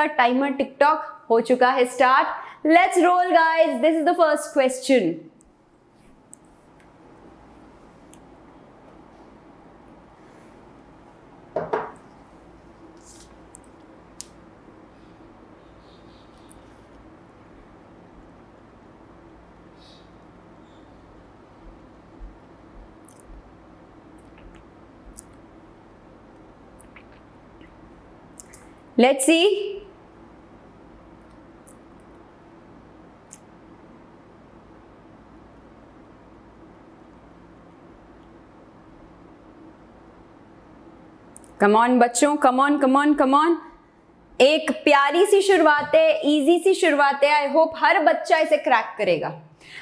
का timer TikTok हो चुका है start. Let's roll guys, this is the first question. Let's see. Come on बच्चों, come on, come on, come on. एक प्यारी सी शुरुआत है, इजी सी शुरुआत है। आई होप हर बच्चा इसे क्रैक करेगा,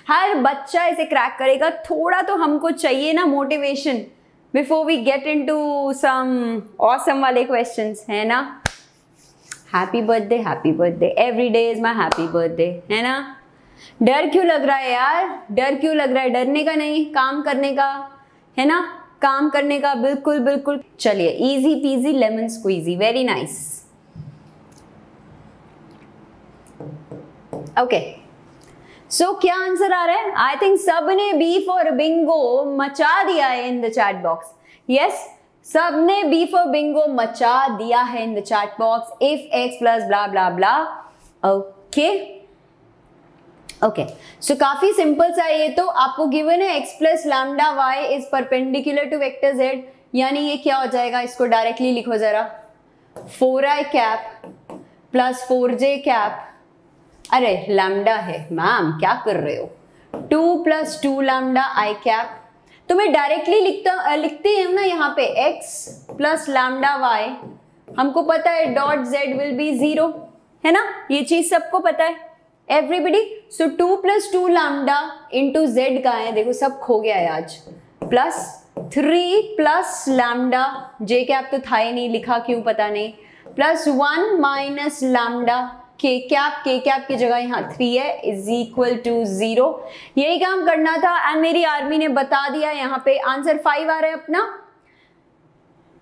हर बच्चा इसे क्रैक करेगा। थोड़ा तो हमको चाहिए ना motivation before we get into some awesome वाले क्वेश्चंस, है ना। Happy birthday, every day is my happy birthday, है ना। डर क्यों लग रहा है यार, डर क्यों लग रहा है? डरने का नहीं, काम करने का, है ना, काम करने का। बिल्कुल बिल्कुल। चलिए, easy peasy lemon squeezy, very nice. Okay, so क्या आंसर आ रहा है? आई थिंक सब ने बी फॉर बिंगो मचा दिया है in the chat box. Yes, सबने बी फॉर बिंगो मचा दिया है in the chat box. If X plus blah blah blah. Okay okay, so काफी सिंपल सा है ये तो। आपको गिवन है X plus lambda Y is perpendicular to vector Z, यानी ये क्या हो जाएगा? इसको डायरेक्टली लिखो जरा। 4i cap plus 4j cap. अरे लैम्डा है मैम, क्या कर रहे हो? 2 प्लस 2 लैम्डा आई कैप। तो मैं डायरेक्टली लिखती हूँ ना यहाँ पे x प्लस लैम्डा वाई। हमको पता है डॉट z विल बी 0, है ना, ये चीज सबको पता है, एवरीबडी। सो 2 प्लस 2 लैम्डा इंटू z का है, देखो सब खो गया है आज, plus 3 plus lambda, j cap तो था ही नहीं, लिखा क्यों पता नहीं, प्लस 1 माइनस लैम्डा के कैप की जगह यहाँ 3 है, इज इक्वल टू 0। यही काम करना था एंड मेरी आर्मी ने बता दिया। यहाँ पे आंसर 5 आ रहा है अपना।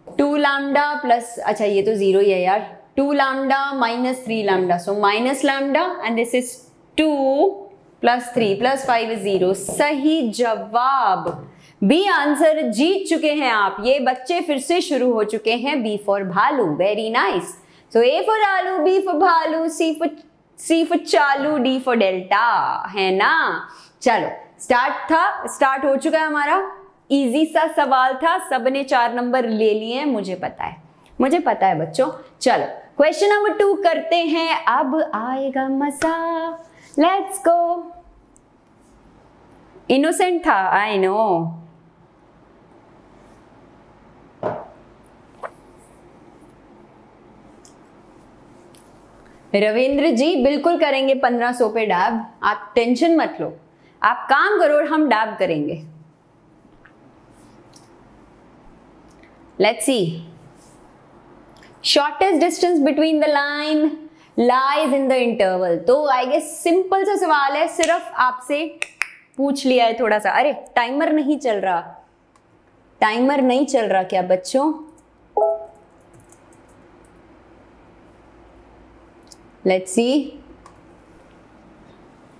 2 लैम्डा प्लस, अच्छा ये तो 0 ही है यार, 2 lambda minus 3 lambda, so minus lambda and this is 2 plus 3 plus 5 is 0। सही जवाब बी आंसर। जीत चुके हैं आप। ये बच्चे फिर से शुरू हो चुके हैं। बी फॉर भालू, very nice. So A for आलू, B for भालू, C for चालू, D for डेल्टा, है ना। चलो, स्टार्ट हो चुका है हमारा। इजी सा सवाल था, सबने 4 नंबर ले लिए हैं, मुझे पता है बच्चों। चलो क्वेश्चन नंबर 2 करते हैं, अब आएगा मजा। Let's go. इनोसेंट था, आई नो। रविंद्र जी बिल्कुल करेंगे 1500 पे डैब, आप टेंशन मत लो, आप काम करो और हम डैब करेंगे। Let's see. Shortest distance between the line lies in the interval. तो आई गेस सिंपल सा सवाल है, सिर्फ आपसे पूछ लिया है थोड़ा सा। अरे टाइमर नहीं चल रहा क्या बच्चों? Let's see.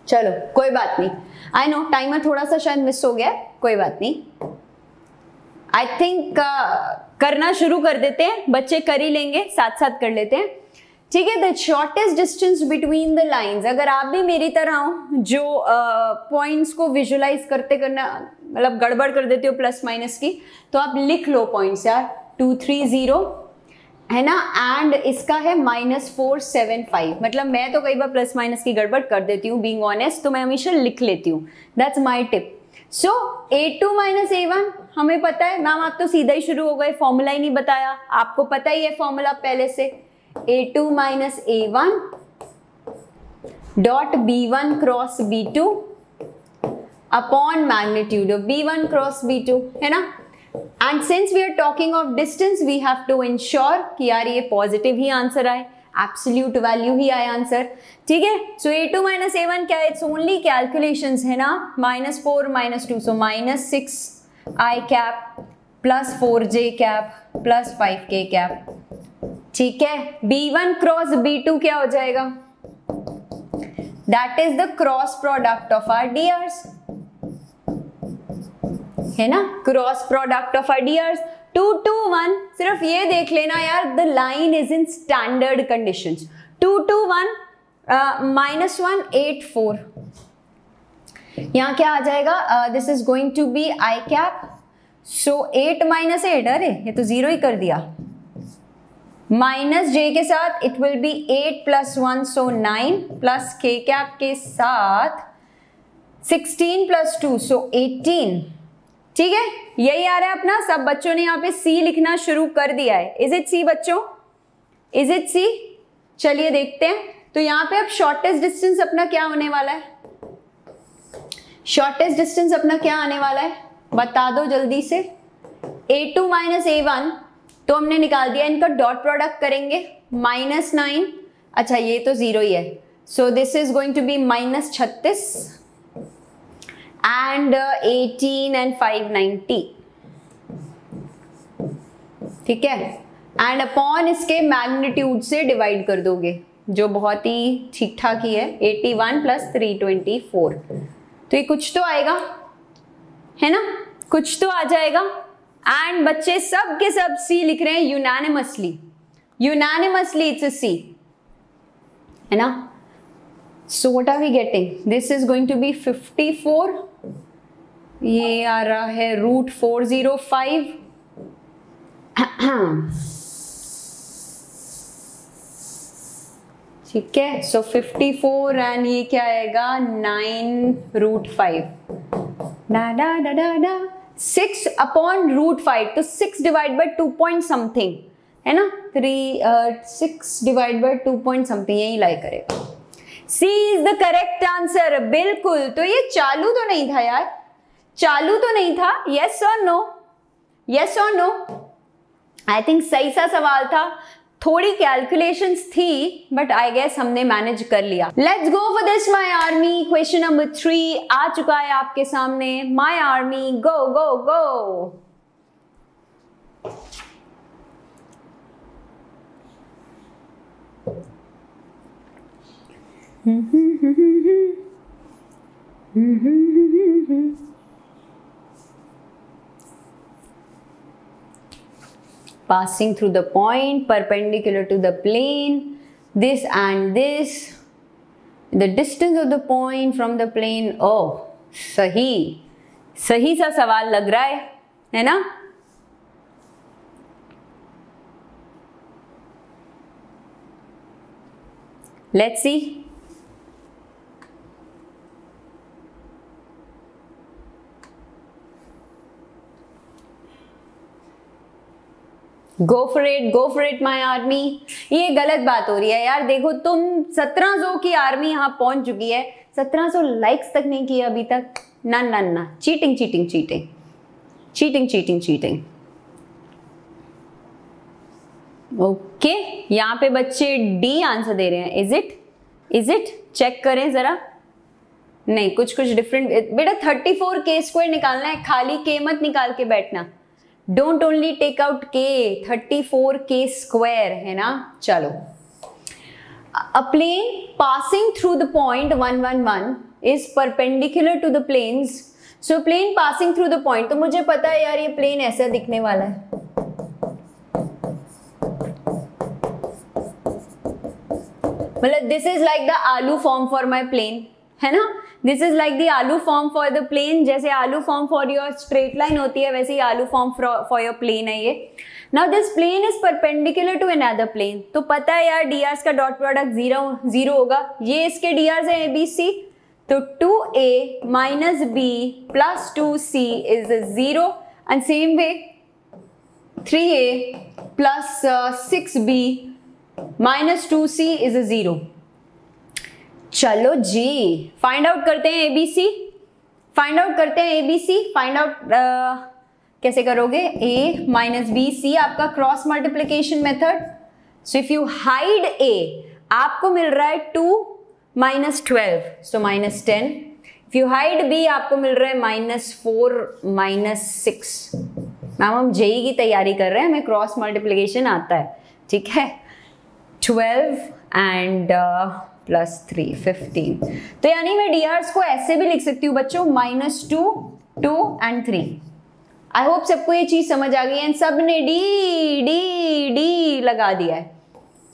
चलो कोई बात नहीं, आई नो टाइमर थोड़ा सा शायद मिस हो गया, कोई बात नहीं। आई थिंक करना शुरू कर देते हैं, बच्चे कर ही लेंगे, साथ साथ कर लेते हैं, ठीक है। The shortest distance between the lines. अगर आप भी मेरी तरह हो जो पॉइंट्स को विजुलाइज करते करना मतलब गड़बड़ कर देते हो प्लस माइनस की, तो आप लिख लो पॉइंट्स यार। 2 3 0 है ना, एंड इसका है -475। मतलब मैं तो कई बार प्लस माइनस की गड़बड़ कर देती हूँ, बीइंग ऑनेस्ट, तो मैं हमेशा लिख लेती हूँ। That's my tip. So A2 - A1 हमें पता है। मैम आप तो सीधा ही शुरू हो गए, फॉर्मूला ही नहीं बताया। आपको पता ही है फॉर्मूला पहले से। A2 - A1 dot B1 cross B2 upon magnitude of B1 cross B2, है ना। And since we are talking of distance, we have to ensure कि यार ये पॉजिटिव ही आंसर आए, एब्सोल्यूट वैल्यू ही आए आंसर, ठीक है। सो A2 - A1 क्या है? इट्स ओनली कैलकुलेशंस, है ना। -4 -2, so -6i cap plus 4j cap plus 5k cap, ठीक है, B1 क्रॉस B2 क्या हो जाएगा? That is the cross product of our DRs, है ना, cross product of our DRs. 2 2 1, सिर्फ ये देख लेना यार, the line is in standard conditions. 2 2 1 -1 8 4, यहाँ क्या आ जाएगा? This is going to be I cap, so 8 - 8, अरे ये तो 0 ही कर दिया, माइनस जे के साथ it will be 8 + 1 so 9, plus के कैप के साथ 16 + 2 सो 18। ठीक है, यही आ रहा है अपना। सब बच्चों ने यहाँ पे सी लिखना शुरू कर दिया है। इज इट सी बच्चों? इज इट सी? चलिए देखते हैं। तो यहाँ पे अब शॉर्टेस्ट डिस्टेंस अपना क्या होने वाला है? शॉर्टेस्ट डिस्टेंस अपना क्या आने वाला है, बता दो जल्दी से। A2 - A1 तो हमने निकाल दिया, इनका डॉट प्रोडक्ट करेंगे, -9, अच्छा ये तो 0 ही है, so this is going to be -36 and 18 and 5 90, ठीक है, एंड अपॉन इसके मैग्नीट्यूड से डिवाइड कर दोगे, जो बहुत ही ठीक ठाक ही है, 81 + 324, तो ये कुछ तो आएगा, है ना, कुछ तो आ जाएगा। एंड बच्चे सब के सब सी लिख रहे हैं unanimously, unanimously it's a C, है ना। So what are we getting? This is going to be 54, ये आ रहा है √405, ठीक है, सो 54 एंड ये क्या आएगा 9√5, डा डा डा डा डा 6 अपॉन √5, तो 6 डिवाइड बाय 2 पॉइंट समथिंग, है ना, 6 डिवाइड बाय 2 पॉइंट समथिंग, यही लाई करेगा। सी इज द करेक्ट आंसर, बिल्कुल। तो ये चालू तो नहीं था यार, चालू तो नहीं था, यस और नो, यस और नो, आई थिंक सही सा सवाल था, थोड़ी कैलकुलेशंस थी बट आई गेस हमने मैनेज कर लिया। Let's go for this my army. Question number 3 आ चुका है आपके सामने। My army, go go go. Passing through the point perpendicular to the plane, this and this, the distance of the point from the plane। oh, सही सही सा सवाल लग रहा है ना। Let's see। Go for it my army. ये गलत बात हो रही है यार, देखो तुम 1700 की आर्मी यहाँ पहुंच चुकी है, 1700 लाइक्स तक नहीं किए अभी तक, ना ना ना, cheating cheating cheating cheating cheating cheating. Okay, यहाँ पे बच्चे डी आंसर दे रहे हैं। इज इट चेक करें जरा, नहीं कुछ डिफरेंट बेटा। 34 के स्क्वायर निकालना है, खाली के मत निकाल के बैठना, डोंट ओनली टेक आउट के, 34 के स्क्वायर, है ना। चलो, a plane passing through the point 1 1 1 is perpendicular to the planes. So plane passing through the point, तो मुझे पता है यार ये प्लेन ऐसा दिखने वाला है, मतलब दिस इज लाइक द आलू फॉर्म फॉर माई प्लेन, है ना। दिस इज लाइक द आलू फॉर्म फॉर द प्लेन, जैसे आलू form for your straight line होती है, वैसे ही आलू फॉर्म फॉर योर प्लेन है ये। Now this plane is perpendicular to another plane, तो पता है यार डीआर्स का डॉट प्रोडक्ट 0 होगा। ये इसके डीआर्स है ABC, तो 2A - B + 2C is 0, and same way 3A + 6B - 2C is 0। चलो जी, फाइंड आउट करते हैं ABC, फाइंड आउट करते हैं ABC। फाइंड आउट कैसे करोगे? A - B C आपका cross multiplication method. So if you hide A आपको मिल रहा है 2 - 12, सो -10। इफ यू हाइड B आपको मिल रहा है -4 - 6। मैम हम JEE की तैयारी कर रहे हैं, हमें क्रॉस मल्टीप्लिकेशन आता है, ठीक है। 12 एंड +3 15। तो यानी मैं DRs को ऐसे भी लिख सकती हूँ बच्चों, -2 2 एंड 3। आई होप सबको ये चीज समझ आ गई है, सब ने डी डी डी लगा दिया है।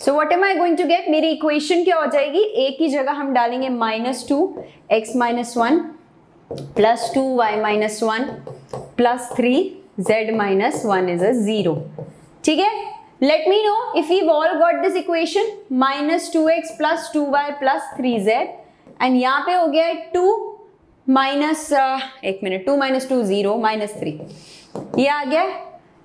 So what am I going to get, मेरी इक्वेशन क्या हो जाएगी, a की जगह हम डालेंगे -2x - 1 +2y - 1 +3z - 1 is a 0। ठीक है, let me know if we've all got this equation, -2x + 2y + 3z, and यहाँ पे हो गया है 2 minus 2 - 2 0 -3, ये आ गया।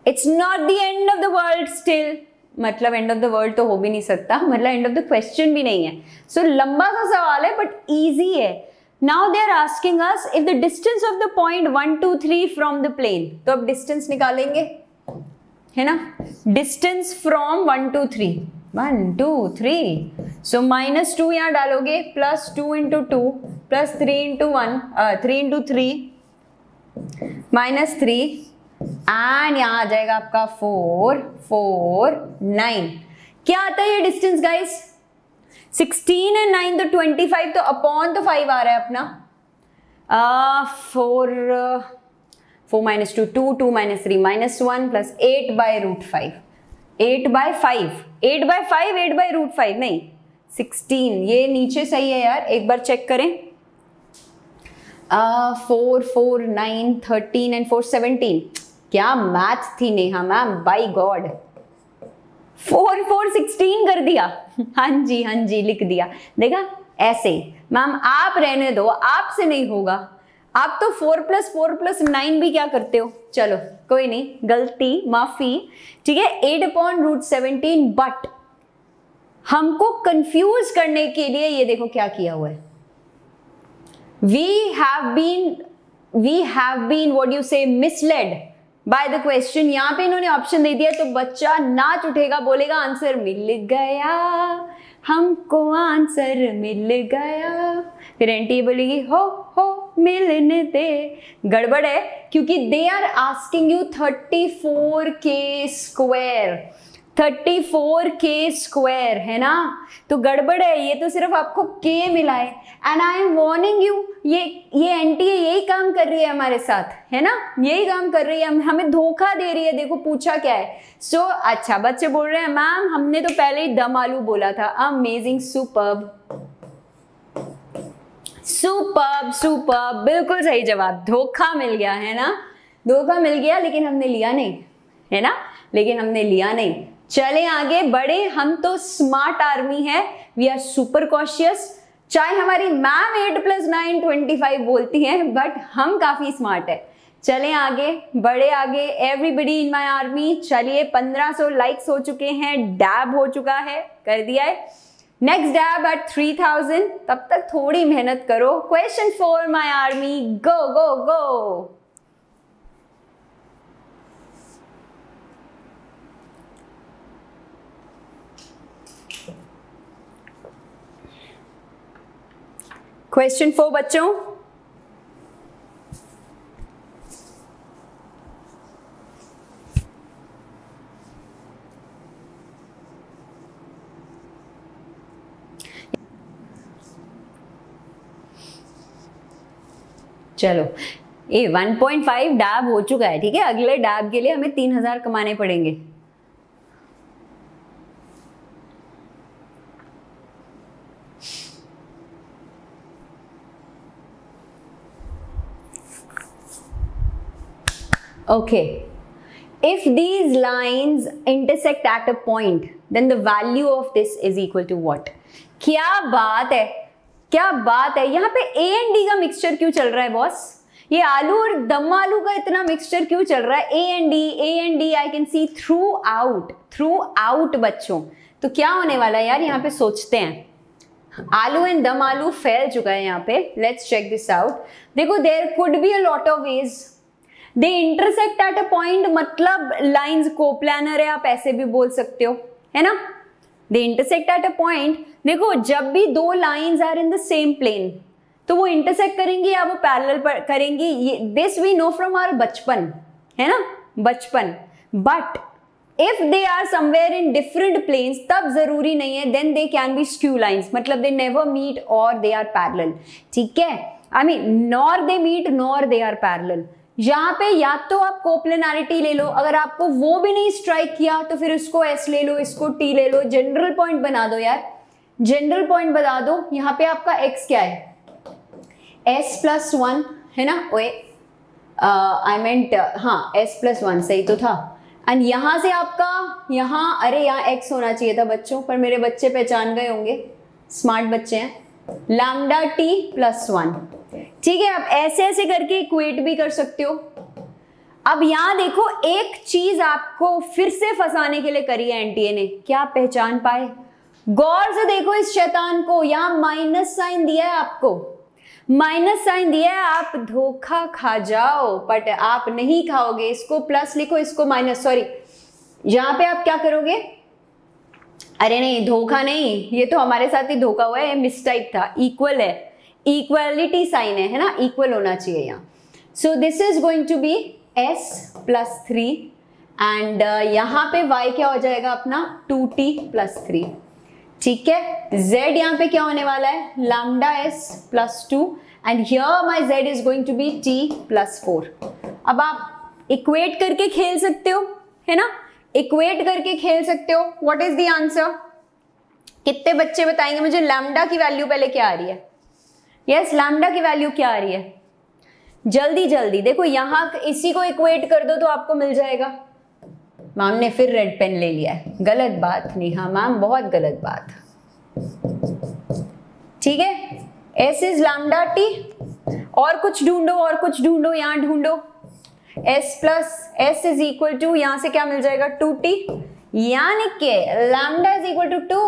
It's not the end of the world still, मतलब end of the world तो हो भी नहीं सकता, मतलब end of the question भी नहीं है। So लंबा सा सवाल है but easy है। Now they are asking us if the distance of the point 1 2 3 from the plane, तो अब distance निकालेंगे, है ना, डिस्टेंस फ्रॉम 1 2 3 1 2 3, सो -2 यहाँ डालोगे, +2 × 2 +3 × 1 3 × 3 -3, एंड यहाँ आ जाएगा आपका 4 4 9। क्या आता है ये डिस्टेंस गाइस, 16 और 9 तो 25, तो अपॉन तो 5 आ रहा है अपना, 4 - 2 2 2 - 3 -1 + 8/√5 8/5 8/5 8/√5 नहीं 16, ये नीचे सही है यार, एक बार चेक करें। 4 4 9 13 एंड 4 17, क्या मैथ थी नेहा मैम, बाय गॉड, 4 4 16 कर दिया। हाँ जी लिख दिया, देखा ऐसे। मैम आप रहने दो, आपसे नहीं होगा, आप तो 4 + 4 + 9 भी क्या करते हो, चलो कोई नहीं, गलती माफी, ठीक है। 8/√17, बट हमको कंफ्यूज करने के लिए ये देखो क्या किया हुआ है, we have been what you say misled by the question. यहाँ पे इन्होंने ऑप्शन दे दिया, तो बच्चा नाच उठेगा, बोलेगा आंसर मिल गया, हमको आंसर मिल गया, फिर एंटी बोलेगी हो मिलने दे। गड़बड़ है, क्योंकि they are asking you 34k square है ना, तो गड़बड़ है, ये तो सिर्फ आपको k मिला है। And I am warning you, ये एंटी यही काम कर रही है हमारे साथ, है ना, यही काम कर रही है, हमें धोखा दे रही है। देखो पूछा क्या है, सो अच्छा बच्चे बोल रहे हैं मैम हमने तो पहले ही दम आलू बोला था। अमेजिंग, सुपर्ब, बिल्कुल सही जवाब, धोखा मिल गया है ना, धोखा मिल गया, लेकिन हमने लिया नहीं, है ना, लेकिन हमने लिया नहीं। चले आगे बढ़े, हम तो स्मार्ट आर्मी है, वी आर सुपर कॉशियस। चाहे हमारी मैम 8 + 9 25 बोलती हैं, बट हम काफी स्मार्ट है। चले आगे बढ़े, आगे एवरीबडी इन माय आर्मी। चलिए 1500 लाइक्स हो चुके हैं, डैब हो चुका है, कर दिया है, नेक्स्ट डैब एट 3000, तब तक थोड़ी मेहनत करो। Question 4 my army, go go go. Question 4 बच्चों, चलो ये 1.5 डैब हो चुका है, ठीक है, अगले डैब के लिए हमें 3000 कमाने पड़ेंगे। Okay, if these lines intersect at a point, then the value of this is equal to what? क्या बात है, क्या बात है। यहाँ पे A and D का मिक्सचर क्यों चल रहा है बॉस, ये आलू और दम आलू का इतना मिक्सचर क्यों चल रहा है। A and D I can see throughout बच्चों। तो क्या होने वाला है यार, यहाँ पे सोचते हैं। आलू एंड दम आलू फैल चुका है यहाँ पे, लेट्स चेक दिस आउट। देखो there could be a lot of ways, they intersect at a point, मतलब लाइंस कोप्लानर है, आप ऐसे भी बोल सकते हो, है ना। They intersect at a point, देखो जब भी दो lines are in the same plane तो वो इंटरसेक्ट करेंगी या वो पैरेलल करेंगी, this we know from our बचपन, है ना, बचपन। But if they are somewhere in different planes तब जरूरी नहीं है, then they can be skew lines, मतलब दे नेवर मीट और दे आर पैरेलल, ठीक है, I mean nor they meet nor they are parallel. यहाँ पे या तो आप कोप्लेनारिटी ले लो, अगर आपको वो भी नहीं स्ट्राइक किया तो फिर इसको S ले लो, इसको T ले लो, जनरल पॉइंट बना दो यार, जनरल पॉइंट बता दो। यहाँ पे आपका x क्या है, S+1 है ना, ओए आई मेंट हाँ S+1 सही तो था, एंड यहाँ से आपका यहाँ, अरे यहाँ x होना चाहिए था बच्चों, पर मेरे बच्चे पहचान गए होंगे, स्मार्ट बच्चे हैं, लैम्डा t+1, ठीक है। आप ऐसे ऐसे करके इक्वेट भी कर सकते हो। अब यहां देखो एक चीज आपको फिर से फंसाने के लिए करी है एनटीए ने, क्या आप पहचान पाए? गौर से देखो इस शैतान को, यहां माइनस साइन दिया है, आपको माइनस साइन दिया है, आप धोखा खा जाओ, बट आप नहीं खाओगे। इसको प्लस लिखो, इसको माइनस, सॉरी यहां पे आप क्या करोगे, अरे नहीं धोखा नहीं, ये तो हमारे साथ ही धोखा हुआ है, मिसटाइप था, इक्वल है, इक्वलिटी साइन है ना, इक्वल होना चाहिए यहाँ। So this is going to be S+3 and यहाँ पे y क्या हो जाएगा अपना 2t+3, ठीक है। z यहाँ पे क्या होने वाला है, lambda S+2 and here my z is going to be t+4। अब आप इक्वेट करके खेल सकते हो, है ना, इक्वेट करके खेल सकते हो। What is the answer? कितने बच्चे बताएंगे मुझे लैम्डा की वैल्यू पहले क्या आ रही है? यस, लैम्डा की वैल्यू क्या आ रही है? जल्दी जल्दी देखो, यहां इसी को इक्वेट कर दो तो आपको मिल जाएगा। मैम ने फिर रेड पेन ले लिया है, गलत बात नहीं, हाँ मैम बहुत गलत बात, ठीक है। S इज लैम्डा t, और कुछ ढूंढो, और कुछ ढूंढो, यहां ढूंढो, S इज इक्वल टू, यहां से क्या मिल जाएगा 2t, यानी कि लैम्डा इज इक्वल टू 2।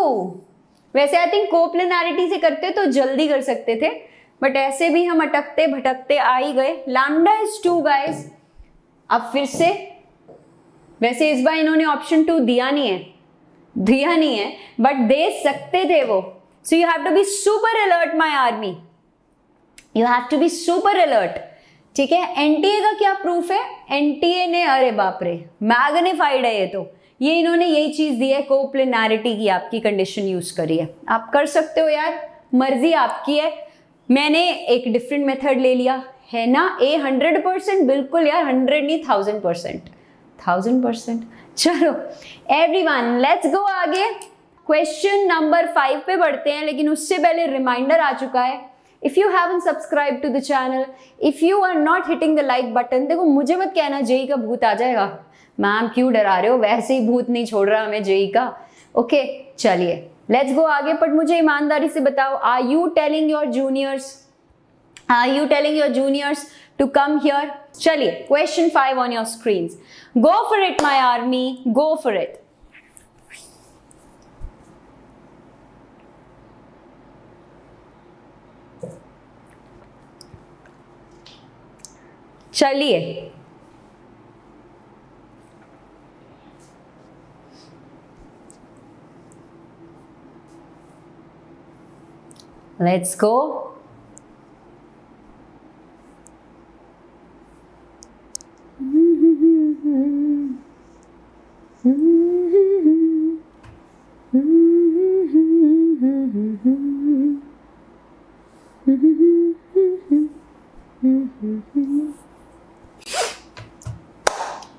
वैसे आई थिंक कोप्लेनारिटी से करते तो जल्दी कर सकते थे, बट ऐसे भी हम अटकते भटकते आ ही गए। Lambda is 2 guys. अब फिर से, वैसे इस बार इन्होंने ऑप्शन 2 दिया नहीं है, बट दे सकते थे वो। So you have to be super alert my army, you have to be super alert, ठीक है। एनटीए का क्या प्रूफ है? एनटीए ने, अरे बाप रे, मैग्निफाइड है ये तो, ये इन्होंने यही चीज दी है, कोप्लेनारिटी की आपकी कंडीशन यूज करी है। आप कर सकते हो यार, मर्जी आपकी है। मैंने एक डिफरेंट मेथड ले लिया है ना, 100% बिल्कुल यार, 100 नहीं 1000%। चलो एवरीवन लेट्स गो आगे, क्वेश्चन नंबर 5 पे बढ़ते हैं, लेकिन उससे पहले रिमाइंडर आ चुका है, if you haven't subscribe to the channel, if you are not hitting the like button, देखो मुझे मत कहना जेई का भूत आ जाएगा, मैम क्यों डरा रहे हो, वैसे ही भूत नहीं छोड़ रहा हमें जेई का, ओके चलिए लेट्स गो आगे। बट मुझे ईमानदारी से बताओ, are you telling your juniors to come here? चलिए question 5 on your screens, go for it my army, go for it. चलिए let's go.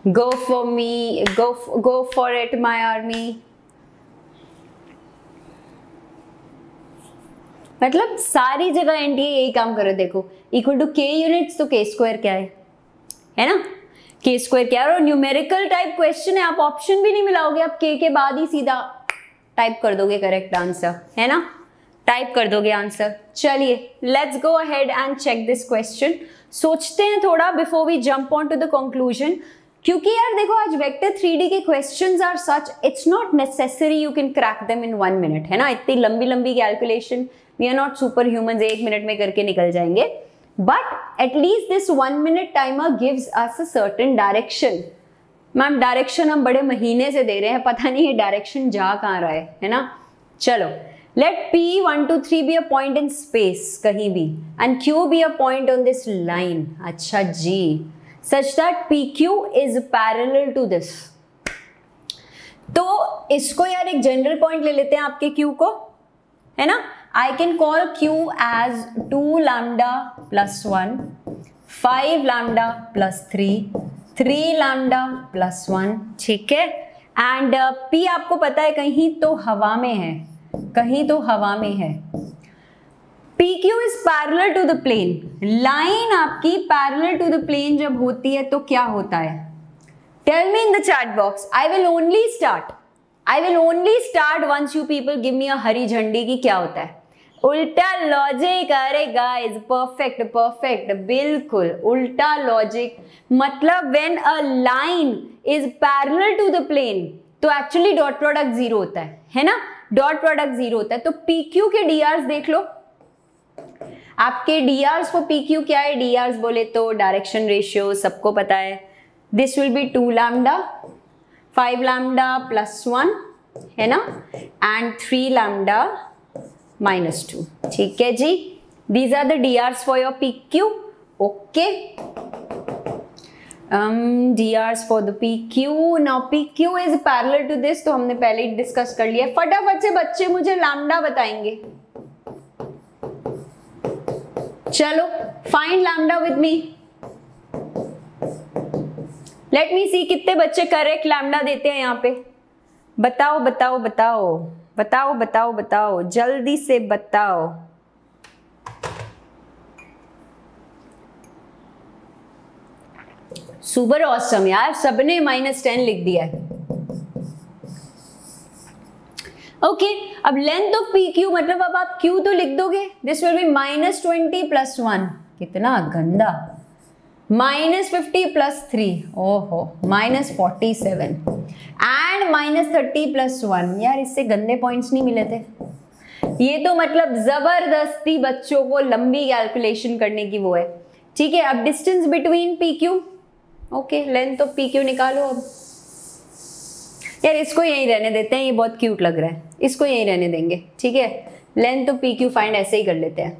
Go for me, go for it my army। मतलब सारी जगह NTA यही काम कर रहे, देखो इक्वल टू k यूनिट्स, तो k स्क्वायर क्या है ना, k स्क्वायर क्या है, और न्यूमेरिकल टाइप क्वेश्चन है, आप ऑप्शन भी नहीं मिलाओगे, आप k के बाद ही सीधा टाइप कर दोगे करेक्ट आंसर, है ना, टाइप कर दोगे आंसर। चलिए let's go ahead and check this question. सोचते हैं थोड़ा before we jump on to the conclusion, क्योंकि यार देखो आज वेक्टर 3D के questions are such, it's not necessary you can crack them in 1 minute, है ना, इतनी लंबी लंबी calculation, we are not super humans, 1 minute में करके निकल जाएंगे, बट एटलीस्ट दिस 1 मिनट timer gives us a certain direction. Ma'am direction हम बड़े महीने से दे रहे हैं, पता नहीं ये डायरेक्शन जा कहाँ रहा है ना। चलो let P1 2 3 be a point in space कहीं भी and Q be a point on this line, अच्छा जी, such that PQ is parallel to this। तो इसको यार एक जनरल पॉइंट ले लेते हैं आपके Q को, है ना। I can call Q as 2 lambda plus 1, 5 lambda plus 3, 3 lambda plus 1, ठीक है। एंड P आपको पता है कहीं तो हवा में है, कहीं तो हवा में है। PQ is parallel to the plane. Line आपकी parallel to the plane जब होती है तो क्या होता है? Tell me in the chat box. I will only start once you people give me a हरी झंडी की क्या होता है। उल्टा लॉजिक, अरे गाइस परफेक्ट, बिल्कुल उल्टा लॉजिक। मतलब when a line is parallel to the plane तो एक्चुअली डॉट प्रोडक्ट जीरो होता है ना, डॉट प्रोडक्ट जीरो होता है। तो PQ के DRs देख लो, आपके DRs फॉर PQ क्या है? DRs बोले तो डायरेक्शन रेशियो सबको पता है, this will be 2 lambda, 5 lambda plus 1, है ना, एंड 3 लैम्डा माइनस 2, ठीक है जी। These are the DRs for your PQ, okay. DRs for the PQ, now PQ is parallel to this, तो हमने पहले ही डिस्कस कर लिया। फटाफट से बच्चे मुझे लैम्डा बताएंगे, चलो find lambda with me, let me see कितने बच्चे करेक्ट लैम्डा देते हैं यहाँ पे। बताओ बताओ बताओ बताओ बताओ बताओ, जल्दी से बताओ। सुपर ऑसम यार, सबने -10 लिख दिया है। ओके, अब लेंथ ऑफ PQ मतलब अब आप Q तो लिख दोगे, दिस विल बी -20 प्लस 1, कितना गंदा, -50 प्लस 3, ओहो -47 एंड -30 प्लस 1। यार इससे गंदे पॉइंट्स नहीं मिले थे, ये तो मतलब जबरदस्ती बच्चों को लंबी कैलकुलेशन करने की वो है, ठीक है। अब distance between PQ, okay, length of PQ निकालो। अब यार इसको यहीं रहने देते हैं, ये बहुत क्यूट लग रहा है, इसको यहीं रहने देंगे, ठीक है। लेंथ ऑफ PQ फाइंड ऐसे ही कर लेते हैं।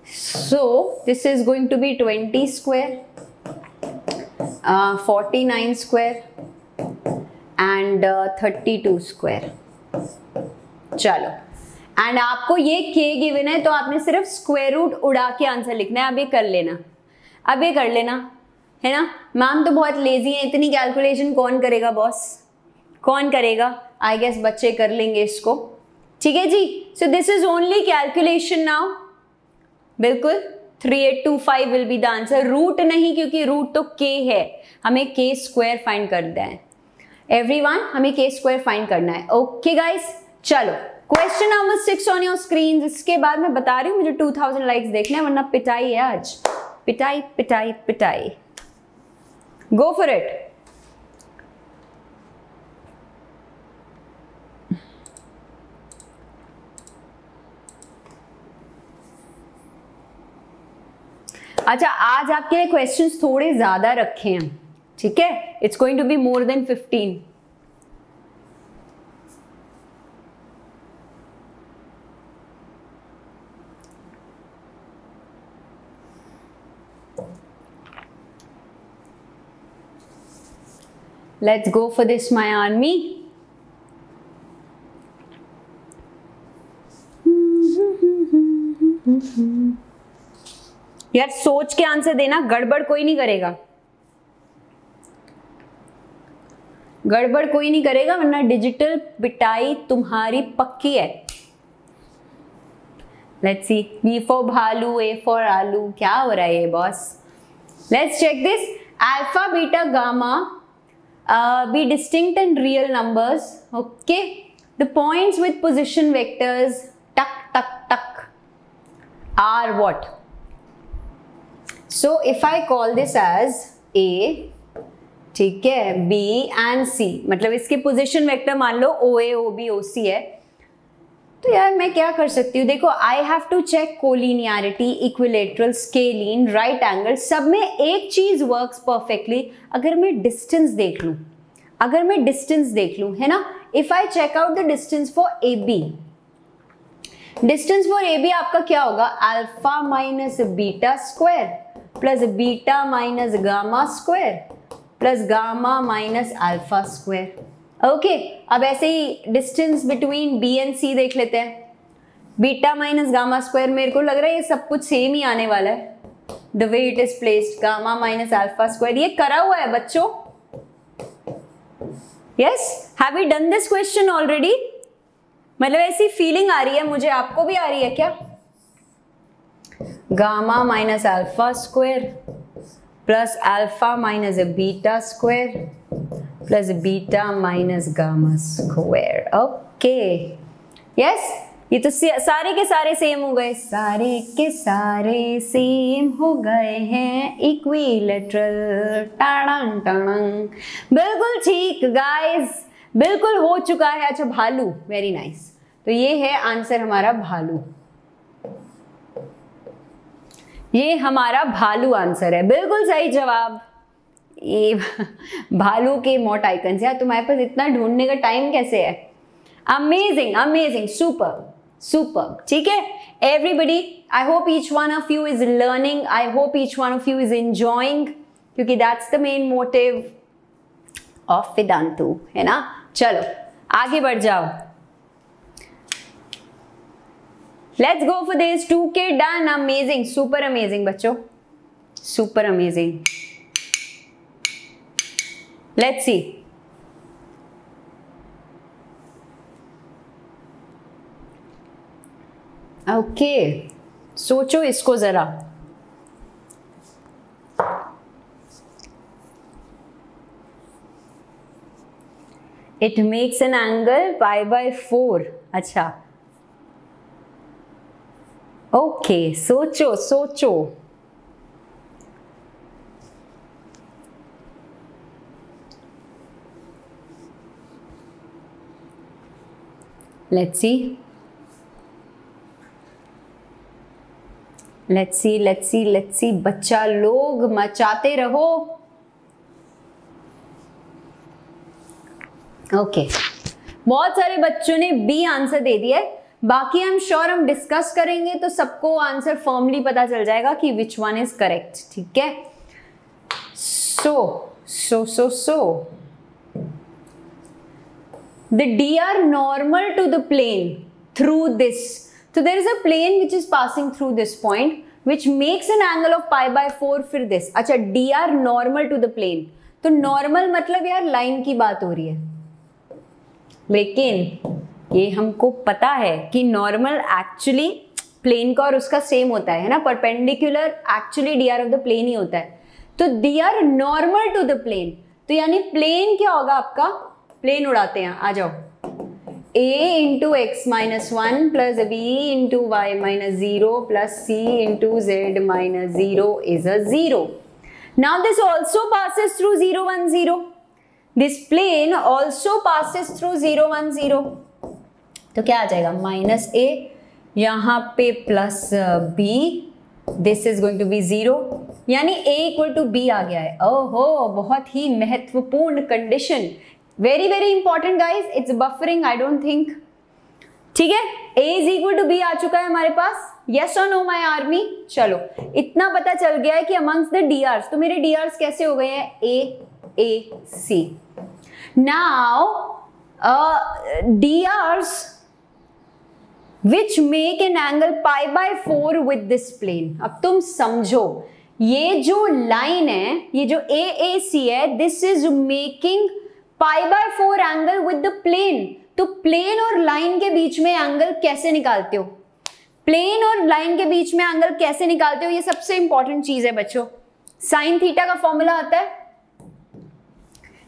So this is going to be 20 square, 49 square and 32 square. चलो, एंड आपको ये K गिवन है तो आपने सिर्फ स्क्वायर रूट उड़ा के आंसर लिखना है। अब ये कर लेना, अब ये कर लेना, है ना। मैम तो बहुत लेजी है, इतनी कैलकुलेशन कौन करेगा बॉस, कौन करेगा? आई गेस बच्चे कर लेंगे इसको, ठीक है जी। So this is only calculation now, बिल्कुल 3825 will be the answer. Root नहीं, क्योंकि रूट तो K है, हमें K स्क्वायर फाइंड करना है। एवरीवन, हमें K स्क्वायर फाइंड करना है, ओके गाइस। चलो question number 6 on your screen. इसके बाद मैं बता रही हूँ मुझे 2000 लाइक्स देखने हैं, वरना पिटाई है आज, पिटाई पिटाई पिटाई। गो फॉर इट। अच्छा, आज आपके लिए क्वेश्चंस थोड़े ज्यादा रखे हैं, ठीक है। It's going to be more than 15। Let's go for this, my army. यार सोच के आंसर देना, गड़बड़ कोई नहीं करेगा, गड़बड़ कोई नहीं करेगा, वरना डिजिटल पिटाई तुम्हारी पक्की है। लेट्स सी, B for भालू, A for आलू, क्या हो रहा है ये boss? Let's check this. Alpha beta gamma be distinct and real numbers, okay. The points with position vectors tuck tuck tuck are what? So if I call this as A, ठीक है, B and C, मतलब इसके position vector मान लो OA, OB, OC है। तो यार मैं क्या कर सकती हूँ, देखो I have to check collinearity, equilateral, scalene, right angle, सब में एक चीज वर्क्स परफेक्टली। अगर मैं डिस्टेंस देख लूं, अगर मैं डिस्टेंस देख लूं, है ना, if I check out the distance for AB, distance for AB आपका क्या होगा? Alpha minus beta square plus beta minus gamma square plus gamma minus alpha square, okay अब ऐसे ही distance between b and c देख लेते हैं। Beta minus gamma square, मेरे को लग रहा है ये सब कुछ सेम ही आने वाला है। The way it is placed, gamma minus alpha square, ये करा हुआ है बच्चों। Yes, have we done this question already? मतलब ऐसी फीलिंग आ रही है मुझे, आपको भी आ रही है क्या? Gamma minus alpha square plus alpha minus beta square plus beta minus gamma square. Okay yes, ये तो सारे के सारे सेम हो गए, सारे के सारे सेम हो गए हैं, इक्विलेटरल। टाणंग टाणंग, बिल्कुल ठीक गाइस, बिल्कुल हो चुका है। अच्छा भालू, वेरी नाइस। तो ये है आंसर हमारा भालू, ये हमारा भालू आंसर है, बिल्कुल सही जवाब। ये भालू के मोट आइकन्स, यार तुम्हारे पास इतना ढूंढने का टाइम कैसे है? Amazing amazing, super super. ठीक है everybody, I hope each one of you is learning, I hope each one of you is enjoying, क्योंकि that's the main motive of Vedantu, है ना। चलो आगे बढ़ जाओ, let's go for this. 2K done, amazing, super amazing बच्चों, super amazing. Let's see, okay सोचो इसको जरा। It makes an angle π/4। अच्छा ओके, सोचो सोचो। Let's see, let's see, let's see, let's see, बच्चा लोग मचाते रहो। ओके बहुत सारे बच्चों ने बी आंसर दे दिया है, बाकी आई एम श्योर हम डिस्कस करेंगे तो सबको आंसर फॉर्मली पता चल जाएगा कि विच वन इज करेक्ट। ठीक है, so the DR normal to the plane through this, so there is a plane which is passing through this point which makes an angle of π/4 फिर this। अच्छा DR normal to the plane, तो normal मतलब यार line की बात हो रही है, लेकिन ये हमको पता है कि नॉर्मल एक्चुअली प्लेन का और उसका सेम होता है ना, perpendicular actually DR of the plane ही होता है। तो DR normal to the plane, तो यानी प्लेन क्या होगा आपका, प्लेन उड़ाते हैं, आ जाओ। A into x minus 1 plus B into y minus 0 plus C into Z minus 0 is a 0। Now this also passes through 0 1 0, this plane also passes through 0 1 0, तो क्या आ जाएगा माइनस A, यहाँ पे plus B, this is going to be 0, यानी A equal to B आ गया है। ओहो बहुत ही महत्वपूर्ण condition, very very important guys, it's buffering I don't think. ठीक है, A is equal to B आ चुका है हमारे पास, यस और नो माय आर्मी। चलो इतना पता चल गया है कि अमंग्स द DRs, तो मेरे DRs कैसे हो गए हैं, A C। Now DRs which make an angle π/4 with this plane। अब तुम समझो, ये जो लाइन है, ये जो AAC है, this is making π/4 angle with the plane. तो प्लेन और लाइन के बीच में एंगल कैसे निकालते हो, प्लेन और लाइन के बीच में एंगल कैसे निकालते हो, ये सबसे इंपॉर्टेंट चीज है बच्चों। साइन थीटा का फॉर्मूला आता है,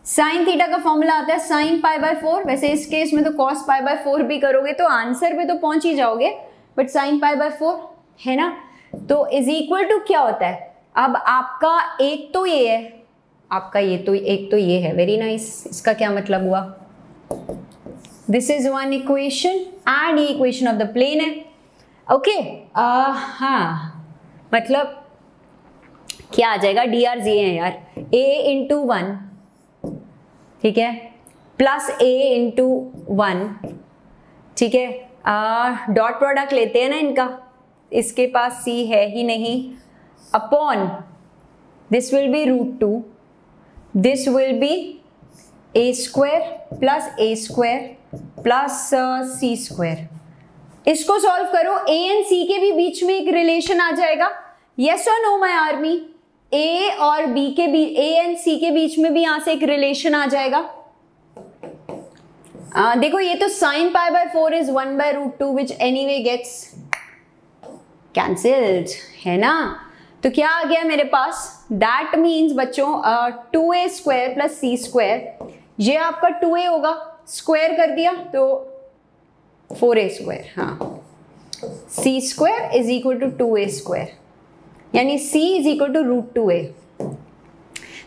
साइन थीटा का फॉर्मूला आता है साइन π/4। वैसे इस केस में तो कॉस π/4 भी करोगे तो आंसर पे तो पहुंच ही जाओगे, बट साइन π/4 है ना, तो इज इक्वल टू क्या होता है। अब आपका एक तो ये है, आपका ये तो एक तो ये है, वेरी नाइस। इसका क्या मतलब हुआ, this is one equation and ये इक्वेशन ऑफ द प्लेन है। ओके हाँ, मतलब क्या आ जाएगा, DRs ये है यार, A इंटू 1, ठीक है, प्लस A इंटू 1, ठीक है, डॉट प्रोडक्ट लेते हैं ना इनका, इसके पास C है ही नहीं, upon this will be √2, this will be a square plus c square. इसको सॉल्व करो, ए एंड सी के भी बीच में एक रिलेशन आ जाएगा। यस और नो माय आर्मी? ए और बी के बीच, ए एंड सी के बीच में भी यहां से एक रिलेशन आ जाएगा। देखो ये तो sin pi by 4 is 1 by root 2 which anyway gets cancelled, है ना? तो क्या आ गया मेरे पास? That means बच्चों 2a square plus c square, ये आपका 2a होगा, स्क्वायर कर दिया तो 4a स्क्वायर, हाँ, c square is equal to 2a square, यानी c is equal to root 2a।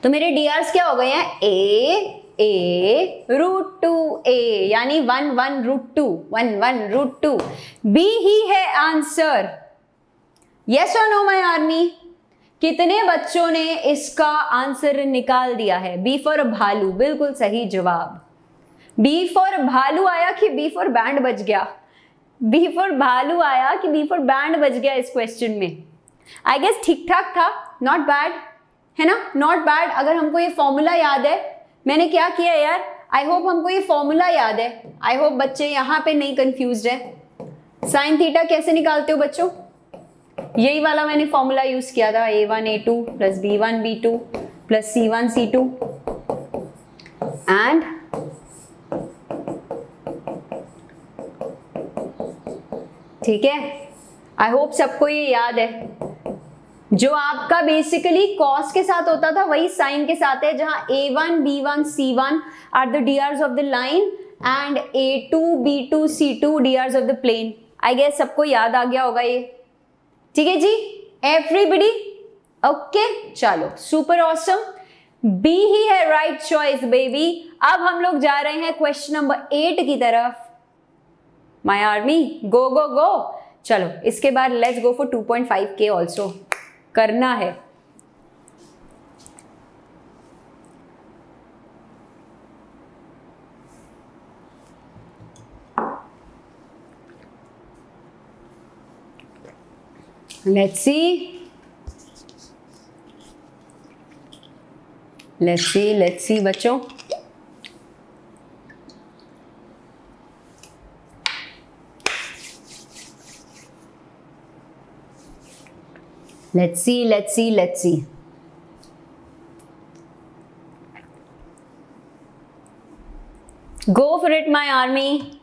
तो मेरे डीआर्स क्या हो गए हैं? a रूट 2a, यानी 1 1 रूट 2 बी ही है आंसर। यस और नो माय आर्मी? कितने बच्चों ने इसका आंसर निकाल दिया है? बी फॉर भालू, बिल्कुल सही जवाब। बी फॉर भालू आया कि बी फॉर बैंड बज गया? बी फॉर भालू आया कि बी फॉर बैंड बज गया इस क्वेश्चन में? आई गेस ठीक ठाक था, नॉट बैड, है ना? Not bad. अगर हमको ये फॉर्मूला याद है, मैंने क्या किया यार, आई होप हमको ये फॉर्मूला याद है। आई होप बच्चे यहाँ पे नहीं कंफ्यूज्ड है। साइन थीटा कैसे निकालते हो बच्चों? यही वाला मैंने फॉर्मूला यूज किया था, a1 a2 plus b1 b2 plus c1 c2 and ठीक है। आई होप सबको ये याद है। जो आपका बेसिकली कॉस के साथ होता था वही साइन के साथ है, जहां a1 b1 c1 are the DRs of the line and a2 b2 c2 DRs of the plane. I guess सबको याद आ गया होगा ये, ठीक है जी, एवरीबडी ओके। चलो सुपर ऑसम, बी ही है राइट चॉइस बेबी। अब हम लोग जा रहे हैं क्वेश्चन नंबर 8 की तरफ। माय आर्मी गो गो गो। चलो इसके बाद let's go for 2.5K also करना है। Let's see बच्चों। Let's see. Go for it, my army.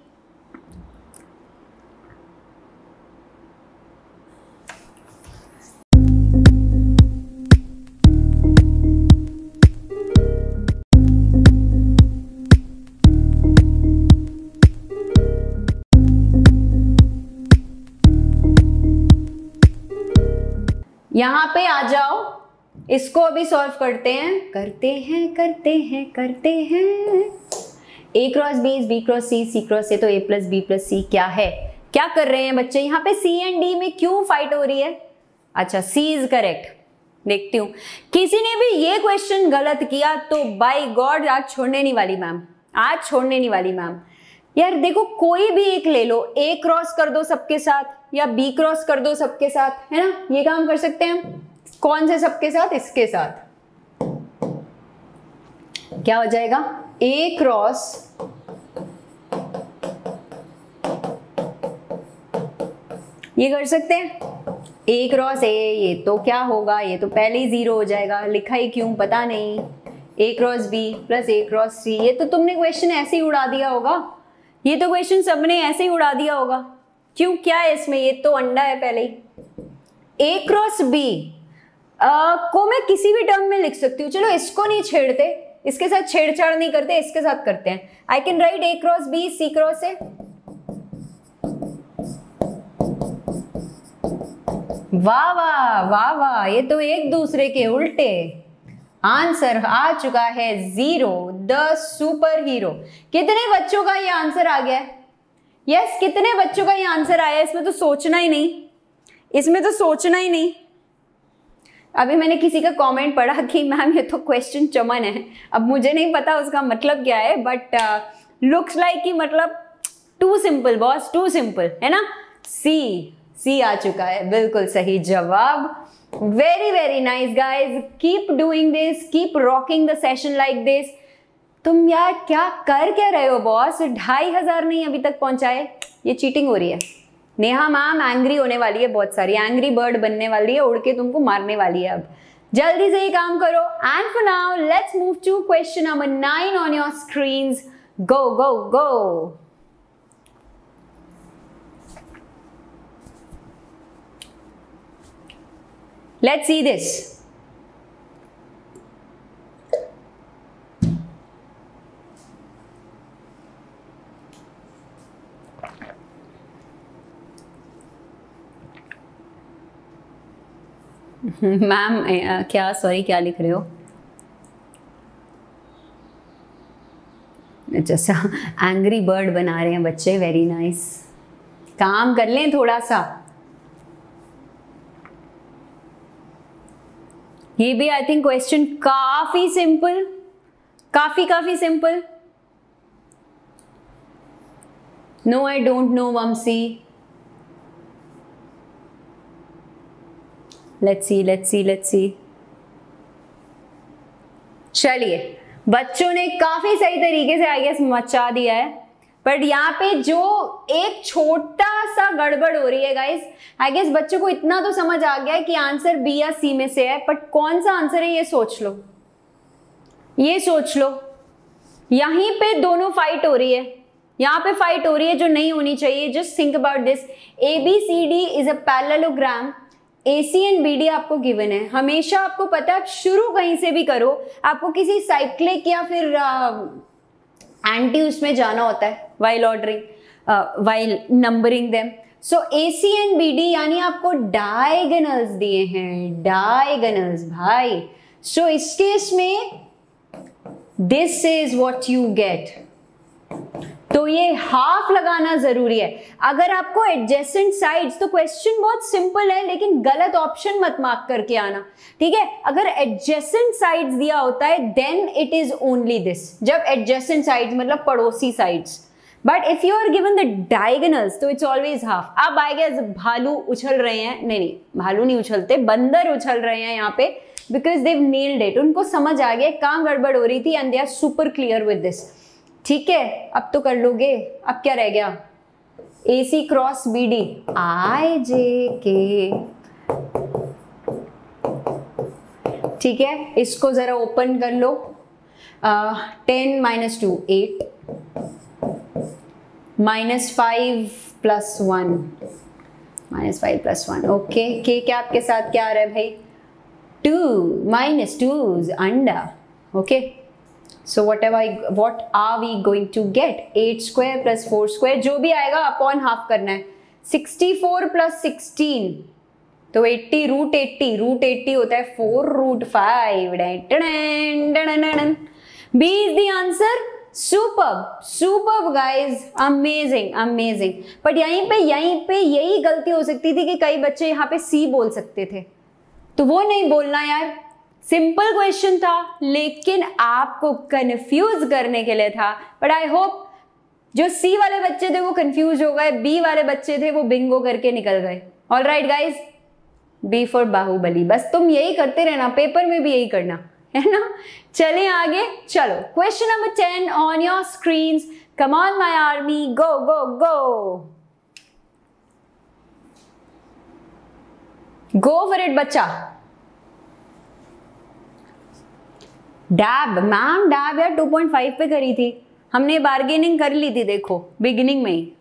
यहां पे आ जाओ, इसको अभी सॉल्व करते हैं। A cross B is B cross C cross A, तो A plus B plus C क्या है? क्या कर रहे हैं बच्चे यहाँ पे? सी एंड डी में क्यों फाइट हो रही है? अच्छा सी इज करेक्ट। देखती हूँ किसी ने भी ये क्वेश्चन गलत किया तो बाय गॉड आज छोड़ने नहीं वाली मैम, यार देखो कोई भी एक ले लो, ए क्रॉस कर दो सबके साथ या बी क्रॉस कर दो सबके साथ, है ना? ये काम कर सकते हैं हम। कौन से सबके साथ? इसके साथ। क्या हो जाएगा? ए क्रॉस ये कर सकते हैं, ए क्रॉस ए, ये तो क्या होगा? ये तो पहले ही 0 हो जाएगा, लिखा ही क्यों पता नहीं। ए क्रॉस बी प्लस ए क्रॉस सी, ये तो तुमने क्वेश्चन ऐसे ही उड़ा दिया होगा, ये तो क्वेश्चन सबने ऐसे ही उड़ा दिया होगा। क्यों, क्या है इसमें? ये तो अंडा है पहले ही। ए क्रॉस बी को मैं किसी भी टर्म में लिख सकती हूँ। चलो इसको नहीं छेड़ते, इसके साथ छेड़छाड़ नहीं करते, इसके साथ करते हैं। I can write a cross b c cross a. वाह वाह वाह वाह, ये तो एक दूसरे के उल्टे। आंसर आ चुका है 0, द सुपर हीरो। कितने बच्चों का ये आंसर आ गया? यस, कितने बच्चों का ये आंसर आया? इसमें तो सोचना ही नहीं। अभी मैंने किसी का कमेंट पढ़ा कि मैम ये तो क्वेश्चन चमन है। अब मुझे नहीं पता उसका मतलब क्या है, बट लुक्स लाइक कि मतलब too simple boss, too simple, है ना? सी आ चुका है, बिल्कुल सही जवाब। Very nice guys, keep doing this, keep rocking the session like this. तुम यार क्या कर क्या रहे हो बॉस? 2500 नहीं अभी तक पहुंचाए, ये चीटिंग हो रही है। नेहा मैम एंग्री होने वाली है, बहुत सारी एंग्री बर्ड बनने वाली है, उड़ के तुमको मारने वाली है। अब जल्दी से ये काम करो। And for now let's move to question number 9 on your screens. Go go go. Let's see this. Ma'am क्या सॉरी क्या लिख रहे हो? अच्छा एंग्री बर्ड बना रहे हैं बच्चे, वेरी नाइस। काम कर लें थोड़ा सा। ये भी आई थिंक क्वेश्चन काफी सिंपल, काफी simple. No I don't know Vanshi. Let's see. चलिए बच्चों ने काफी सही तरीके से आई गेस मचा दिया है, बट यहाँ पे जो एक छोटा सा गड़बड़ हो रही है गाइस, आई गेस बच्चों को इतना तो समझ आ गया है कि आंसर बी या सी में से है, बट कौन सा आंसर है ये सोच लो, ये सोच लो। यहीं पे दोनों फाइट हो रही है, यहाँ पे फाइट हो रही है जो नहीं होनी चाहिए। Just think about this, ABCD is a parallelogram, AC and BD आपको गिवन है। हमेशा आपको पता है, आप शुरू कहीं से भी करो, आपको किसी साइक्लिक या फिर एंटी उसमें जाना होता है while ordering, while numbering them. So AC and BD यानी आपको डायगोनल्स दिए हैं, डायगोनल्स भाई। सो इस केस में this is what you get. तो ये हाफ लगाना जरूरी है। अगर आपको एडजेसेंट साइड्स, तो क्वेश्चन बहुत सिंपल है लेकिन गलत ऑप्शन मत मार्क करके आना, ठीक है। अगर एडजेसेंट साइड्स दिया होता है then it is only this, जब एडजेसेंट साइड्स मतलब पड़ोसी sides. But if you are given the diagonals तो इट्स ऑलवेज हाफ। अब आई गेस भालू उछल रहे हैं, नहीं भालू नहीं उछलते, बंदर उछल रहे हैं यहाँ पे, बिकॉज देव नेल्ड इट। उनको समझ आ गया कहाँ गड़बड़ हो रही थी and they are super clear with this, ठीक है। अब तो कर लोगे। अब क्या रह गया? AC क्रॉस BD, IJK, ठीक है। इसको जरा ओपन कर लो। 10 - 2 8, -5 + 1, -5 + 1, ओके। के क्या आपके साथ क्या आ रहा है भाई? 2 - 2 अंडा, okay. So what are we going to get? 8² + 4², जो भी आएगा अपॉन हाफ करना है। 64 + 16 तो 80, √80 होता है 4√5। B is the answer. Superb guys, amazing। But यहीं पे यही गलती हो सकती थी कि कई बच्चे यहाँ पे C बोल सकते थे, तो वो नहीं बोलना यार। सिंपल क्वेश्चन था लेकिन आपको कंफ्यूज करने के लिए था। बट आई होप जो C वाले बच्चे थे वो कंफ्यूज हो गए, B वाले बच्चे थे वो बिंगो करके निकल गए। All right guys, B for Baahubali. बस तुम यही करते रहना, पेपर में भी यही करना है ना। चलिए आगे चलो। Question number 10 on your screens. Come on my army, go go go for it बच्चा। डैब मैम, डैब यार 2.5 पे करी थी हमने, बार्गेनिंग कर ली थी देखो बिगिनिंग में ही।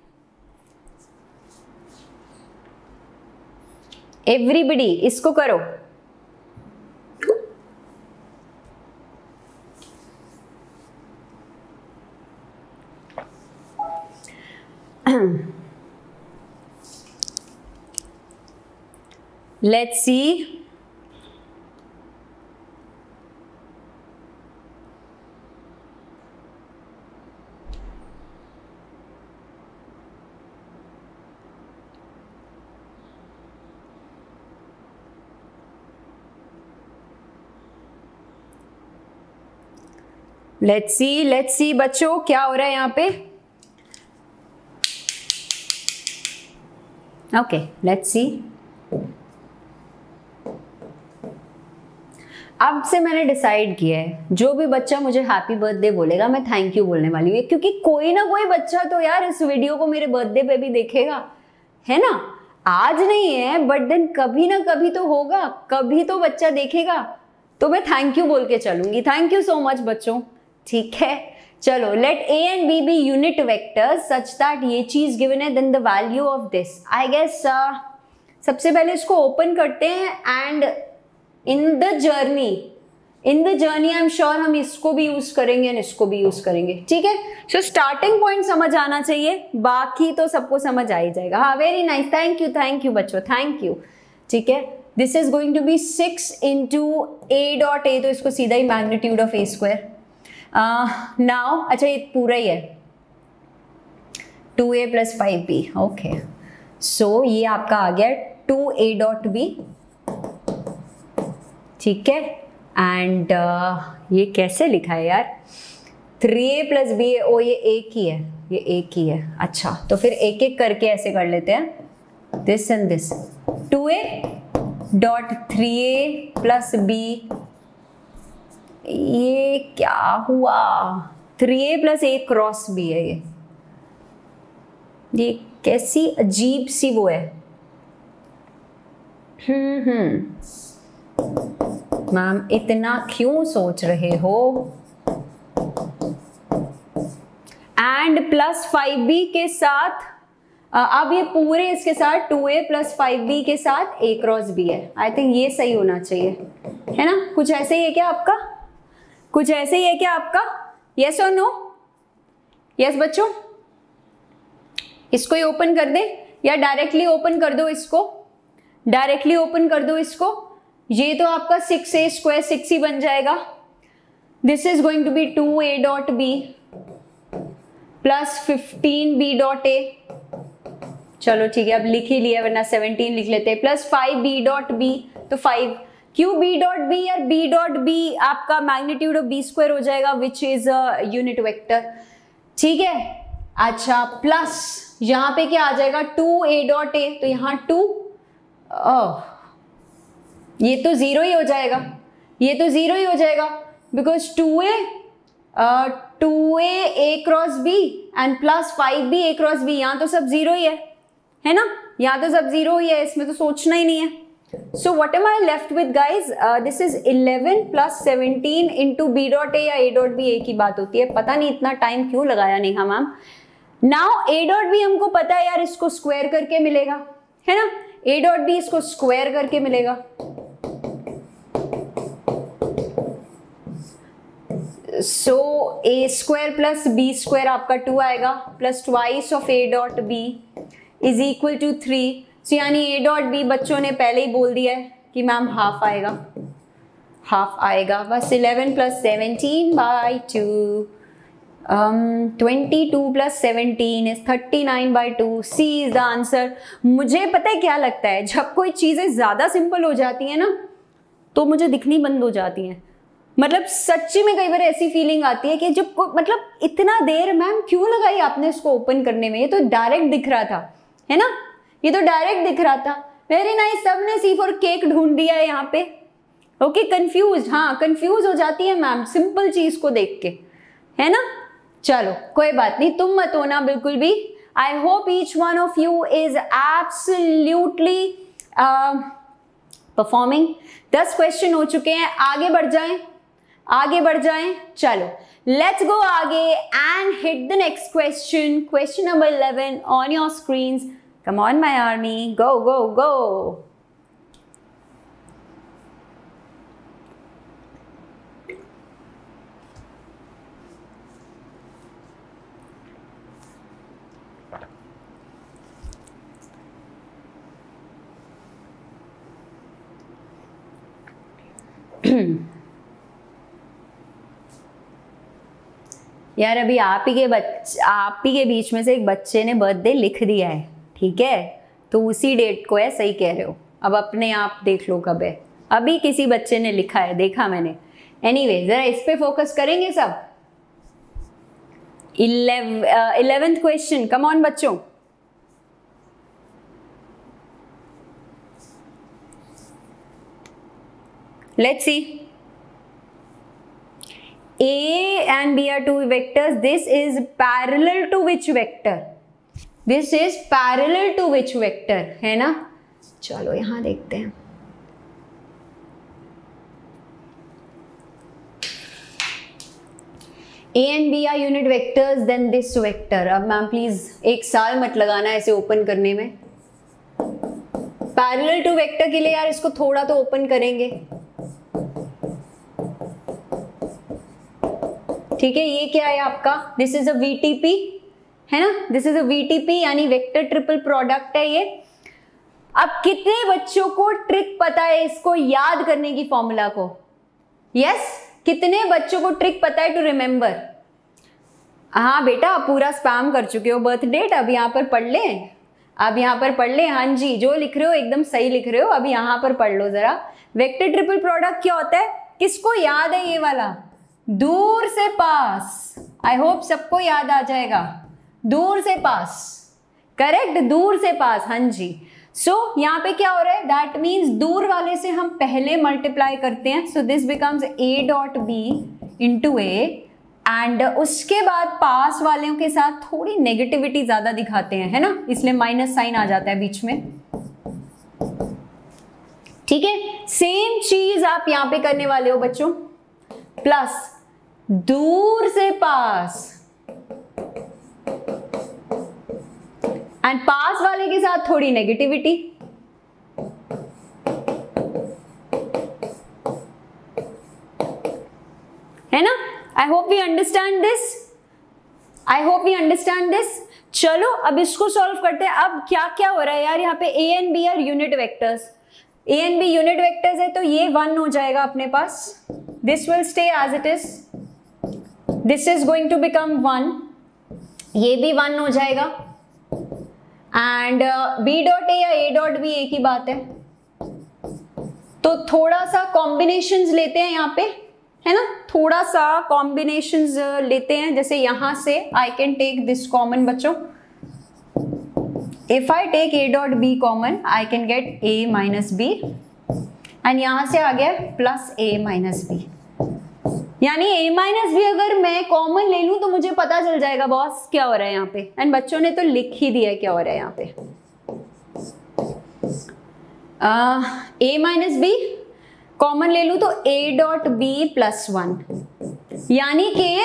एवरीबडी इसको करो। Let's see. लेट्स सी बच्चों क्या हो रहा है यहाँ पे। Okay let's see. अब से मैंने डिसाइड किया है, जो भी बच्चा मुझे हैप्पी बर्थडे बोलेगा मैं थैंक यू बोलने वाली हूँ, क्योंकि कोई ना कोई बच्चा तो यार इस वीडियो को मेरे बर्थडे पे भी देखेगा, है ना। आज नहीं है बट देन कभी ना कभी तो होगा, कभी तो बच्चा देखेगा, तो मैं थैंक यू बोल के चलूंगी। थैंक यू सो मच बच्चों, ठीक है। चलो, let a and b b unit vectors such that ये चीज गिवन है, then the value of this. I guess सबसे पहले इसको ओपन करते हैं and in the journey I am sure हम इसको भी यूज करेंगे और इसको भी यूज करेंगे, ठीक है। सो स्टार्टिंग पॉइंट समझ आना चाहिए, बाकी तो सबको समझ आ ही जाएगा। हाँ, वेरी नाइस, थैंक यू बच्चों, थैंक यू, ठीक है। This is going to be 6 into A dot A, तो इसको सीधा ही magnitude of A square. Now अच्छा ये पूरा ही है 2a + 5b, ओके। सो ये आपका आ गया 2a डॉट b, ठीक है। एंड ये कैसे लिखा है यार, 3a + b, ओ ये एक ही है, ये एक ही है। अच्छा, तो फिर एक एक करके ऐसे कर लेते हैं, this and this, 2a dot 3a + b, ये क्या हुआ, 3a + a क्रॉस b है ये कैसी अजीब सी वो है। मैम इतना क्यों सोच रहे हो। एंड +5b के साथ अब ये पूरे इसके साथ 2a + 5b के साथ a क्रॉस b है। आई थिंक ये सही होना चाहिए, है ना। कुछ ऐसे ही है क्या आपका, कुछ ऐसे ही है क्या आपका, यस और नो। यस बच्चों, इसको ही ओपन कर दे या डायरेक्टली ओपन कर दो इसको, डायरेक्टली ओपन कर दो इसको। ये तो आपका 6a स्क्वायर 6 ही बन जाएगा। This is going to be 2a dot b + 15b dot a। चलो ठीक है, अब लिख ही लिया, वरना 17 लिख लेते हैं, + 5b डॉट b, तो 5 क्यों b डॉट b या b डॉट b आपका मैग्नीट्यूड ऑफ b स्क्वायर हो जाएगा, विच इज यूनिट वेक्टर, ठीक है। अच्छा, प्लस यहाँ पे क्या आ जाएगा 2a डॉट a, तो यहाँ 2, ये तो 0 ही हो जाएगा, ये तो 0 ही हो जाएगा, because 2a a cross b and + 5b a cross b, यहाँ तो सब 0 ही है ना, यहाँ तो सब 0 ही है, इसमें तो सोचना ही नहीं है। So what am I left with guys? This is 11 + 17 into b dot a या a dot b, एक ही बात होती है, पता नहीं इतना टाइम क्यों लगाया Neha ma'am. Now a dot b हमको पता है यार, इसको स्क्वायर करके मिलेगा, है ना, a dot b इसको स्क्वायर करके मिलेगा। So a square + b square आपका 2 आएगा, + twice of a dot b is equal to 3। So, यानी a डॉट b बच्चों ने पहले ही बोल दिया है कि मैम हाफ आएगा, हाफ आएगा बस। 11 + 17 by 2, 22 + 17 is 39 by 2, C is the answer। मुझे पता है क्या लगता है, जब कोई चीज़ें ज़्यादा सिंपल हो जाती हैं ना तो मुझे दिखनी बंद हो जाती हैं। मतलब सच्ची में कई बार ऐसी फीलिंग आती है कि जब मतलब इतना देर मैम क्यों लगाई आपने इसको ओपन करने में, ये तो डायरेक्ट दिख रहा था, है ना, ये तो डायरेक्ट दिख रहा था। वेरी नाइस, सबने C फॉर केक ढूंढ दिया है यहाँ पे। ओके, कंफ्यूज, हाँ कंफ्यूज हो जाती है मैम सिंपल चीज को देख के, है ना। चलो कोई बात नहीं, तुम मत होना बिल्कुल भी। आई hope each one of you is absolutely performing. 10 question हो चुके हैं, आगे बढ़ जाएं, आगे बढ़ जाएं। चलो लेट्स गो आगे and hit the next question, question number 11 on your screens. Come on, my army, go, go, go. यार अभी आप ही के बीच में से एक बच्चे ने बर्थडे लिख दिया है, ठीक है, तो उसी डेट को है, सही कह रहे हो। अब अपने आप देख लो कब है, अभी किसी बच्चे ने लिखा है, देखा मैंने। एनीवे, जरा इस पे फोकस करेंगे सब। 11th क्वेश्चन, कम ऑन बच्चों। Let's see A and B are two vectors. This is parallel to which vector? This is parallel to which vector? है ना? चलो यहां देखते हैं. A and B are unit vectors, then this vector. अब ma'am please एक साल मत लगाना ऐसे ओपन करने में. पैरेलल टू वेक्टर के लिए यार इसको थोड़ा तो ओपन करेंगे. ठीक है, ये क्या है आपका? दिस इज अ VTP, है ना? दिस इज अ VTP यानी वेक्टर ट्रिपल प्रोडक्ट है ये. अब कितने बच्चों को ट्रिक पता है इसको याद करने की फॉर्मूला को? यस, कितने बच्चों को ट्रिक पता है टू रिमेंबर? हाँ बेटा, आप पूरा स्पैम कर चुके हो बर्थ डेट. अब यहाँ पर पढ़ लें, अब यहाँ पर पढ़ ले. हाँ जी, जो लिख रहे हो एकदम सही लिख रहे हो. अब यहाँ पर पढ़ लो जरा. वेक्टर ट्रिपल प्रोडक्ट क्या होता है? किसको याद है ये वाला? दूर से पास. आई होप सबको याद आ जाएगा. दूर से पास, करेक्ट, दूर से पास. हाँ जी. सो यहाँ पे क्या हो रहा है? दैट मीन्स दूर वाले से हम पहले मल्टीप्लाई करते हैं. So this becomes A dot B into A, and उसके बाद पास वालों के साथ थोड़ी नेगेटिविटी ज्यादा दिखाते हैं, है ना? इसलिए माइनस साइन आ जाता है बीच में. ठीक है, सेम चीज आप यहां पे करने वाले हो बच्चों. प्लस दूर से पास एंड पास वाले के साथ थोड़ी नेगेटिविटी. है ना? I hope we understand this. I hope we understand this. चलो अब इसको सॉल्व करते हैं. अब क्या क्या हो रहा है यार यहाँ पे? A and B are unit vectors. A and B unit vectors है तो ये 1 हो जाएगा अपने पास. This will stay as it is. This is going to become 1. ये भी 1 हो जाएगा. And B dot A या A dot B एक ही बात है. तो थोड़ा सा कॉम्बिनेशंस लेते हैं यहाँ पे, है ना? थोड़ा सा कॉम्बिनेशंस लेते हैं. जैसे यहां से I can take this common बच्चों. If I take A dot B common, I can get A minus B, and यहां से आ गया प्लस A माइनस B. यानी A माइनस B अगर मैं कॉमन ले लूं तो मुझे पता चल जाएगा बॉस क्या हो रहा है यहाँ पे. एंड बच्चों ने तो लिख ही दिया क्या हो रहा है यहाँ पे. A माइनस B कॉमन ले लूं तो A डॉट B प्लस 1, यानी कि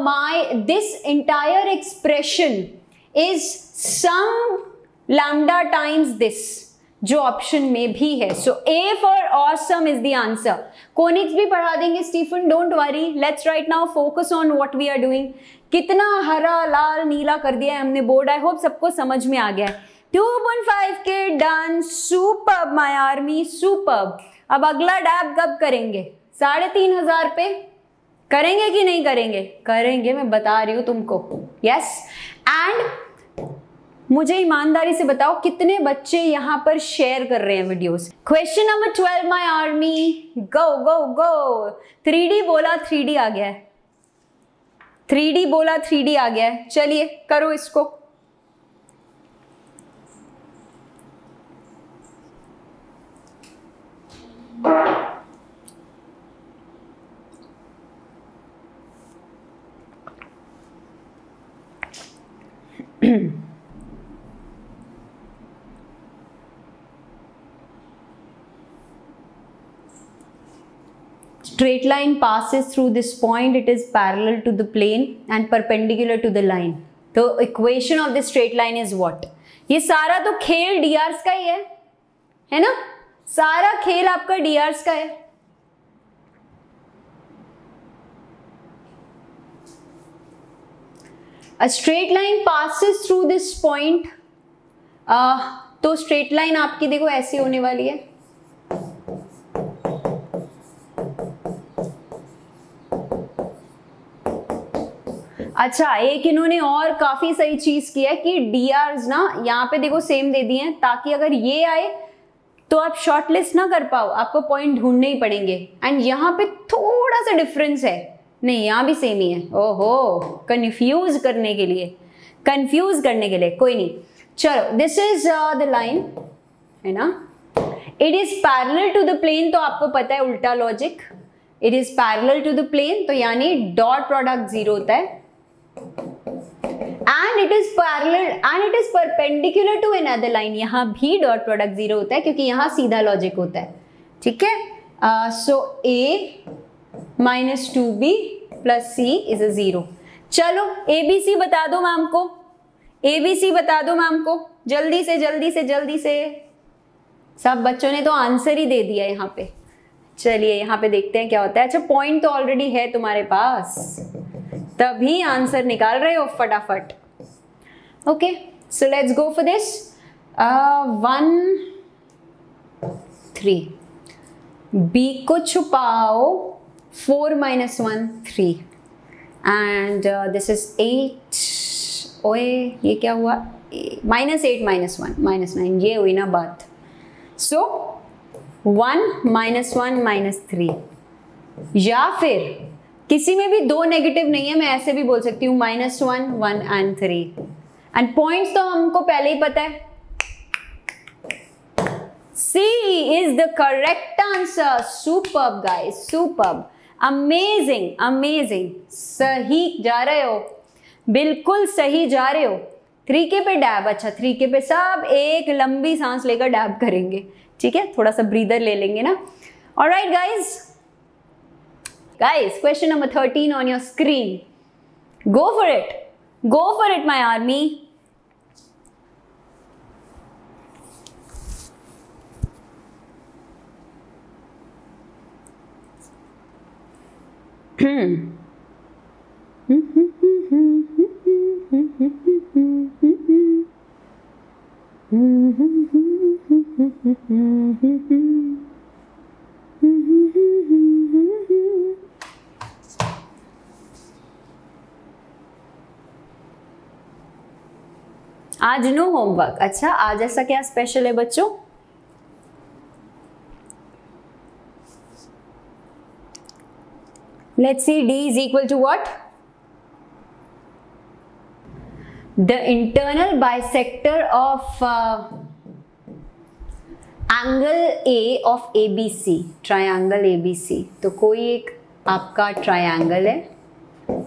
my this entire expression is some lambda times this, जो ऑप्शन में भी है. So A for awesome is the answer. Conics भी पढ़ा देंगे Stephen, don't worry. Let's right now focus on what we are doing. कितना हरा लाल नीला कर दिया है हमने बोर्ड. आई होप सबको समझ में आ गया है. 2.5 के done. Superb my army, superb. अब अगला डैब कब करेंगे? 3,500 पे करेंगे कि नहीं करेंगे? करेंगे, मैं बता रही हूं तुमको. यस. एंड मुझे ईमानदारी से बताओ कितने बच्चे यहां पर शेयर कर रहे हैं videos. Question number 12 my army. Go go go. 3D बोला 3D आ गया है. 3D बोला 3D आ गया है. चलिए करो इसको. Straight line passes through this point. It is parallel to the plane and perpendicular to the line. The equation of the straight line is what? ये सारा तो खेल drs का ही है ना? सारा खेल आपका drs का है. A straight line passes through this point. तो straight line आपकी देखो ऐसी होने वाली है. अच्छा, एक इन्होंने और काफी सही चीज की है कि डीआर्स ना यहाँ पे देखो सेम दे दिए हैं, ताकि अगर ये आए तो आप शॉर्टलिस्ट ना कर पाओ, आपको पॉइंट ढूंढने ही पड़ेंगे. एंड यहाँ पे थोड़ा सा डिफरेंस है. नहीं, यहाँ भी सेम ही है. ओहो, कंफ्यूज करने के लिए कोई नहीं. चलो, दिस इज द लाइन, है ना? It is parallel to the plane, तो आपको पता है उल्टा logic. It is parallel to the plane, तो यानी डॉट प्रोडक्ट 0 होता है, and it is parallel and it is perpendicular to another line, यहां भी डॉट प्रोडक्ट 0 होता है क्योंकि यहां सीधा लॉजिक होता है, ठीक है। So a minus 2b plus c is a 0। चलो ABC बता दो मैम को, ABC बता दो मैम को, जल्दी से जल्दी से जल्दी से। सब बच्चों ने तो आंसर ही दे दिया यहाँ पे। चलिए यहाँ पे देखते हैं क्या होता है। अच्छा पॉइंट तो ऑलरेडी है तुम्हारे पास, तभी आंसर निकाल रहे हो फटाफट। Okay so let's go for this. 1 3, B को छुपाओ, 4 minus 1 3, एंड दिस इज 8। ओए ये क्या हुआ, -8 -1 -9, ये हुई ना बात। सो 1 -1 -3, या फिर किसी में भी 2 नेगेटिव नहीं है, मैं ऐसे भी बोल सकती हूँ -1 1 and 3, एंड पॉइंट्स तो हमको पहले ही पता है। C is the correct answer। Superb guys, superb, amazing, amazing। सही जा रहे हो, बिल्कुल सही जा रहे हो। 3K पे डैब, अच्छा 3K पे सब एक लंबी सांस लेकर डैब करेंगे, ठीक है, थोड़ा सा ब्रीदर ले लेंगे ना। Alright guys, question number 13 on your screen. Go for it my army. आज नो होमवर्क। अच्छा आज ऐसा क्या स्पेशल है बच्चों? Let's see, D is equal to what? The internal bisector of angle A of ABC, triangle ABC। तो कोई एक आपका ट्रायंगल है,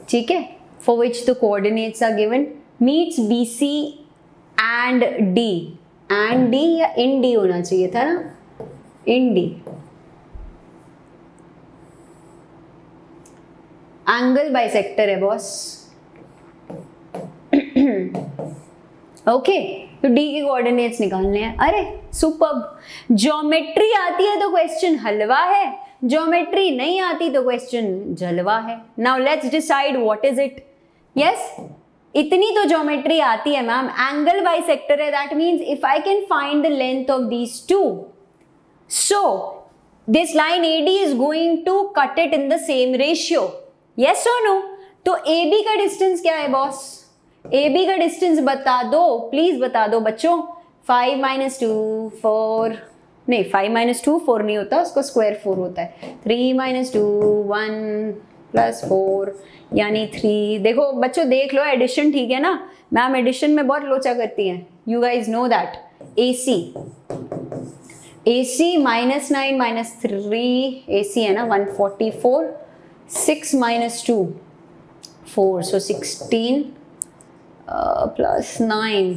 ठीक है, for which the coordinates are given, meets BC and D, and D या in D होना चाहिए था ना, in D। एंगल बाइसेक्टर है बॉस। ओके तो डी के कोऑर्डिनेट्स निकालने हैं। अरे सुपर्ब, ज्योमेट्री आती है तो क्वेश्चन हलवा है, ज्योमेट्री नहीं आती तो क्वेश्चन जलवा है। Now let's decide what is it. Yes इतनी तो ज्योमेट्री आती है मैम, एंगल बाइसेक्टर है, that means if I can find the length of these two, so this line AD is going to cut it in the same ratio. Yes और no? तो AB का distance क्या है boss? AB का distance बता दो, please बता दो बच्चों। 5 - 2 4, नहीं 5 - 2 4 नहीं होता, उसको स्क्वायर 4 होता है। 3 - 2 1 + 4 यानी 3। देखो बच्चों देख लो एडिशन, ठीक है ना, मैम एडिशन में बहुत लोचा करती हैं, you guys know that. AC -9 - 3 AC है ना 144, 6 - 2 4, so 16 + 9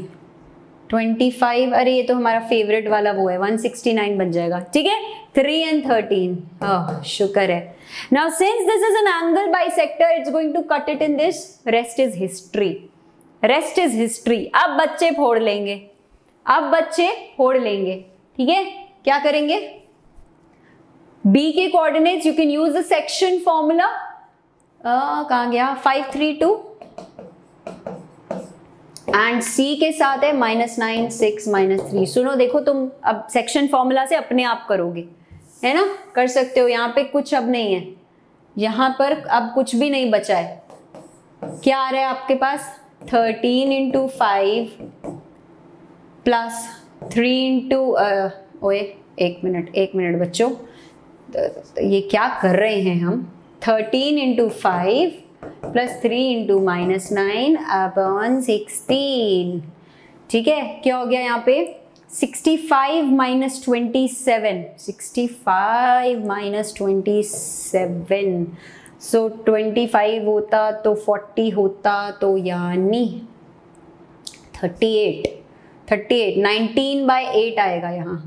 25। अरे ये तो हमारा फेवरेट वाला वो है, 169 बन जाएगा, ठीक है। 3 and 13, शुक्र है। Now since this is an angle bisector, it's going to cut it in this, rest is history, rest is history। अब बच्चे फोड़ लेंगे, अब बच्चे फोड़ लेंगे, ठीक है। क्या करेंगे? B के coordinates you can use the section formula. कहाँ गया? 5 3 2, एंड C के साथ है -9 6 -3। सुनो देखो, तुम अब सेक्शन फॉर्मूला से अपने आप करोगे, है ना, कर सकते हो। यहाँ पे कुछ अब नहीं है, यहाँ पर अब कुछ भी नहीं बचा है। क्या आ रहा है आपके पास? 13 × 5 + 3 × ओए एक मिनट बच्चों, तो ये क्या कर रहे हैं हम? 13 × 5 + 3 × -9 / 16, ठीक है। क्या हो गया यहाँ पे? 65 minus 27, 65 minus 27, so 25 होता तो 40 होता तो यानी 38, 19 by 8 आएगा यहाँ।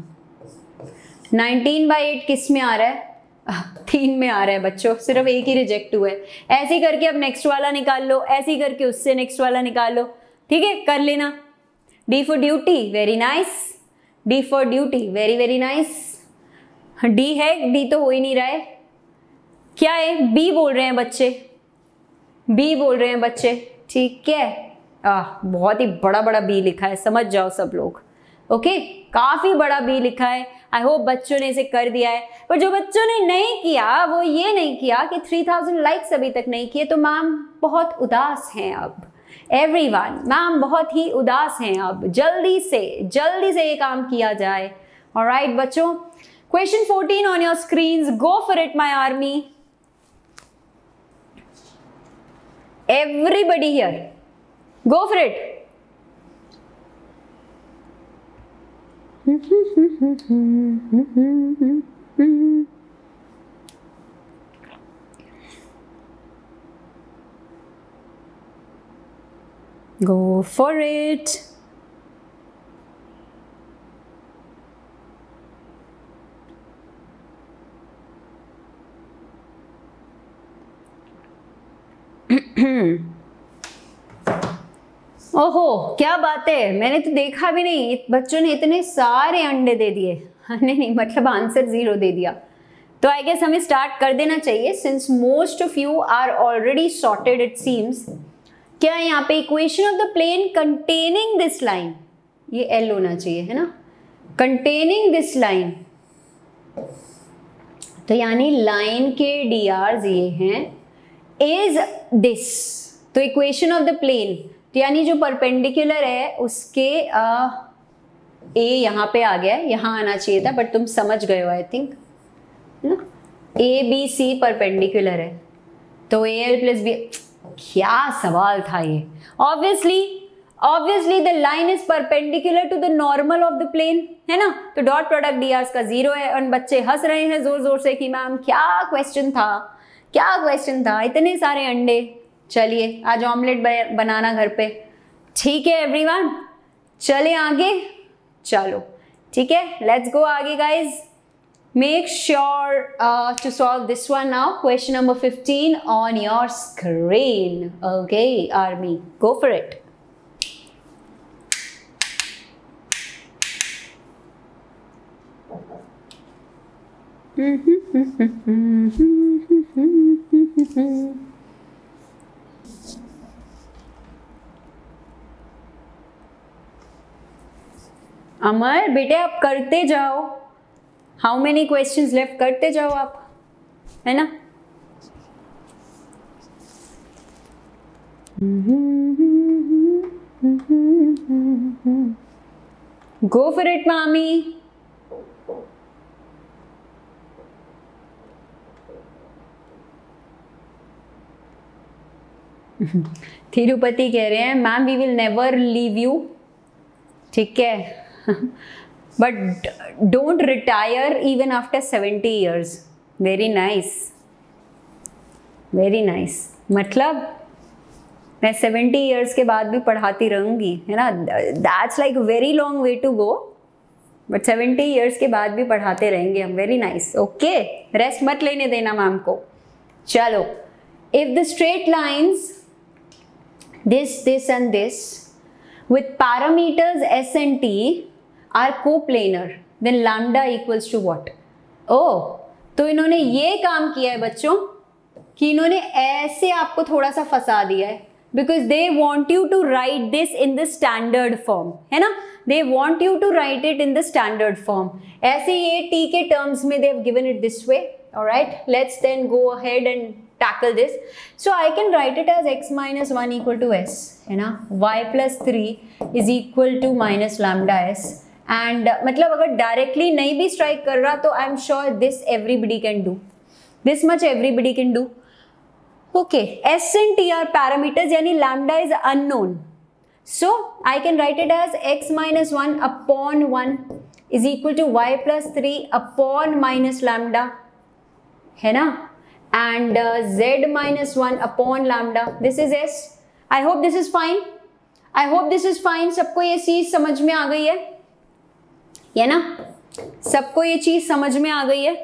19 by 8 किस में आ रहा है? 3 में आ रहा है बच्चों, सिर्फ एक ही रिजेक्ट हुआ है। ऐसे करके अब नेक्स्ट वाला निकाल लो, ऐसे करके उससे नेक्स्ट वाला निकाल लो, ठीक है, कर लेना। D for duty, very nice. D for duty, very very nice. D है, D तो हो ही नहीं रहा है, क्या है? B बोल रहे हैं बच्चे, B बोल रहे हैं बच्चे, ठीक है। बहुत ही बड़ा बड़ा B लिखा है, समझ जाओ सब लोग, ओके, काफी बड़ा B लिखा है। आई होप बच्चों ने इसे कर दिया है, पर जो बच्चों ने नहीं किया वो ये नहीं किया कि 3000 लाइक्स अभी तक नहीं किए, तो मैम बहुत उदास हैं अब। एवरीवन, मैम बहुत ही उदास हैं अब, जल्दी से ये काम किया जाए। ऑलराइट बच्चों, question 14 on your screens, go for it my army. Everybody here, go for it. Go for it. ओहो, क्या बात है, मैंने तो देखा भी नहीं, बच्चों ने इतने सारे अंडे दे दिए। नहीं, मतलब आंसर 0 दे दिया। तो आई गेस हमें स्टार्ट कर देना चाहिए, since most of you are already sorted it seems. क्या है यहाँ पे? Equation of the plane containing this line, ये L होना चाहिए, है ना, कंटेनिंग दिस लाइन, तो यानी लाइन के DRs ये हैं, इज दिस, तो इक्वेशन ऑफ द प्लेन, तो यानी जो परपेंडिकुलर है उसके A यहाँ पे आ गया है, यहाँ आना चाहिए था, बट तुम समझ गए हो आई थिंक, है ना, ABC परपेंडिकुलर है, तो AL प्लस B, क्या सवाल था ये। Obviously the line is perpendicular to the normal of the plane, है ना, तो डॉट प्रोडक्ट DRs का 0 है। और बच्चे हंस रहे हैं जोर जोर से कि मैम क्या क्वेश्चन था, इतने सारे अंडे। चलिए आज ऑमलेट बनाना घर पे, ठीक है एवरीवन, चले आगे, चलो ठीक है, लेट्स गो आगे guys. Make sure to solve this one now. Question number 15 on your screen. Okay, Army, go for it. अमर बेटे आप करते जाओ, हाउ मेनी क्वेश्चंस लेफ्ट, करते जाओ आप, है ना। गो फॉर इट मामी। तिरुपति कह रहे हैं ma'am we will never leave you, ठीक है, but don't retire even after 70 years. Very nice, very nice, मतलब मैं 70 years के बाद भी पढ़ाती रहूँगी, है ना, that's like very long way to go, but 70 years के बाद भी पढ़ाते रहेंगे हम। वेरी नाइस, ओके, रेस्ट मत लेने देना मैम को। चलो, if the straight lines this and this with parameters s and t are coplanar, then lambda equals to what? Oh, तो इन्होंने ये काम किया है बच्चों कि इन्होंने ऐसे आपको थोड़ा सा फंसा दिया है, because they want you to write this in the standard form, है ना, they want you to write it in the standard form. ऐसे ये t के terms में they have given it this way. Alright, let's then go ahead and tackle this. So I can write it as x minus 1 equal to s, है ना, y plus 3 is equal to minus lambda s. And मतलब अगर directly नहीं भी strike कर रहा तो I am sure this everybody can do, this much everybody can do. Okay, S and T are parameters, यानी lambda is unknown, So I can write it as x minus 1 upon 1 is equal to y plus 3 upon minus lambda, है ना, and z minus 1 upon lambda. This is s. I hope this is fine. I hope this is fine. सबको ये चीज समझ में आ गई है ना? सबको ये चीज समझ में आ गई है?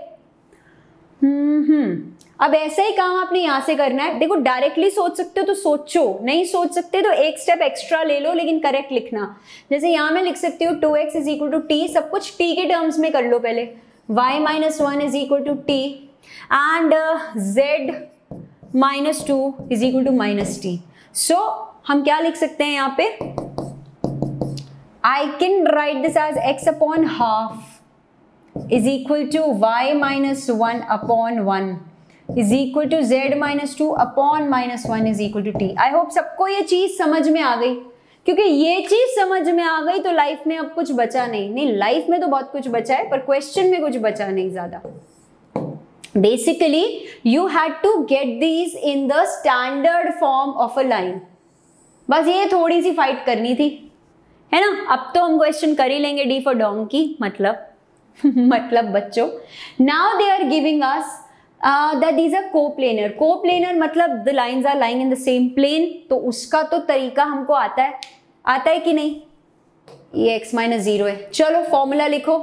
अब ऐसा ही काम आपने यहां से करना है. देखो डायरेक्टली सोच सकते हो तो सोचो, नहीं सोच सकते तो एक स्टेप एक्स्ट्रा ले लो, लेकिन करेक्ट लिखना. जैसे यहां में लिख सकती हूँ 2x is equal to T, सब कुछ t के टर्म्स में कर लो पहले. y minus 1 is equal to T and z minus 2 is equal to minus T. So हम क्या लिख सकते हैं यहाँ पे? I can write this as x upon half is equal to y minus 1 upon 1 is equal to z minus 2 upon minus 1 is equal to t. I hope सबको ये चीज समझ में आ गई, क्योंकि ये चीज समझ में आ गई तो लाइफ में अब कुछ बचा नहीं. लाइफ में तो बहुत कुछ बचा है, पर क्वेश्चन में कुछ बचा नहीं ज्यादा. Basically, you had to get these in the standard form of a line. बस ये थोड़ी सी फाइट करनी थी, है ना. अब तो हम क्वेश्चन कर ही लेंगे. डी फॉर डोंकी मतलब मतलब बच्चों. Now they are giving us that these are coplanar. Coplanar मतलब the lines are lying in the same plane. तो उसका तो तरीका हमको आता है कि नहीं? ये x माइनस 0 है. चलो फॉर्मूला लिखो.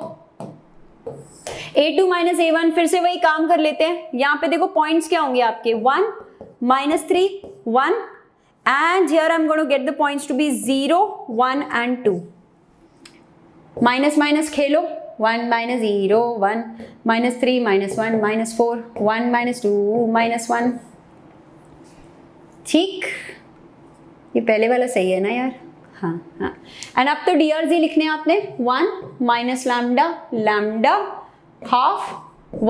a2 माइनस a1, फिर से वही काम कर लेते हैं. यहाँ पे देखो पॉइंट्स क्या होंगे आपके, 1 minus 3 1 and here I'm going to get the points to be 0 1 and 2. Minus minus Khelo. 1 minus 0 1 minus 3 minus 1 minus 4 1 minus 2 minus 1. ठीक, ये पहले वाला सही है ना यार? हाँ. एंड अब तो DRZ लिखने हैं आपने. 1 minus lambda half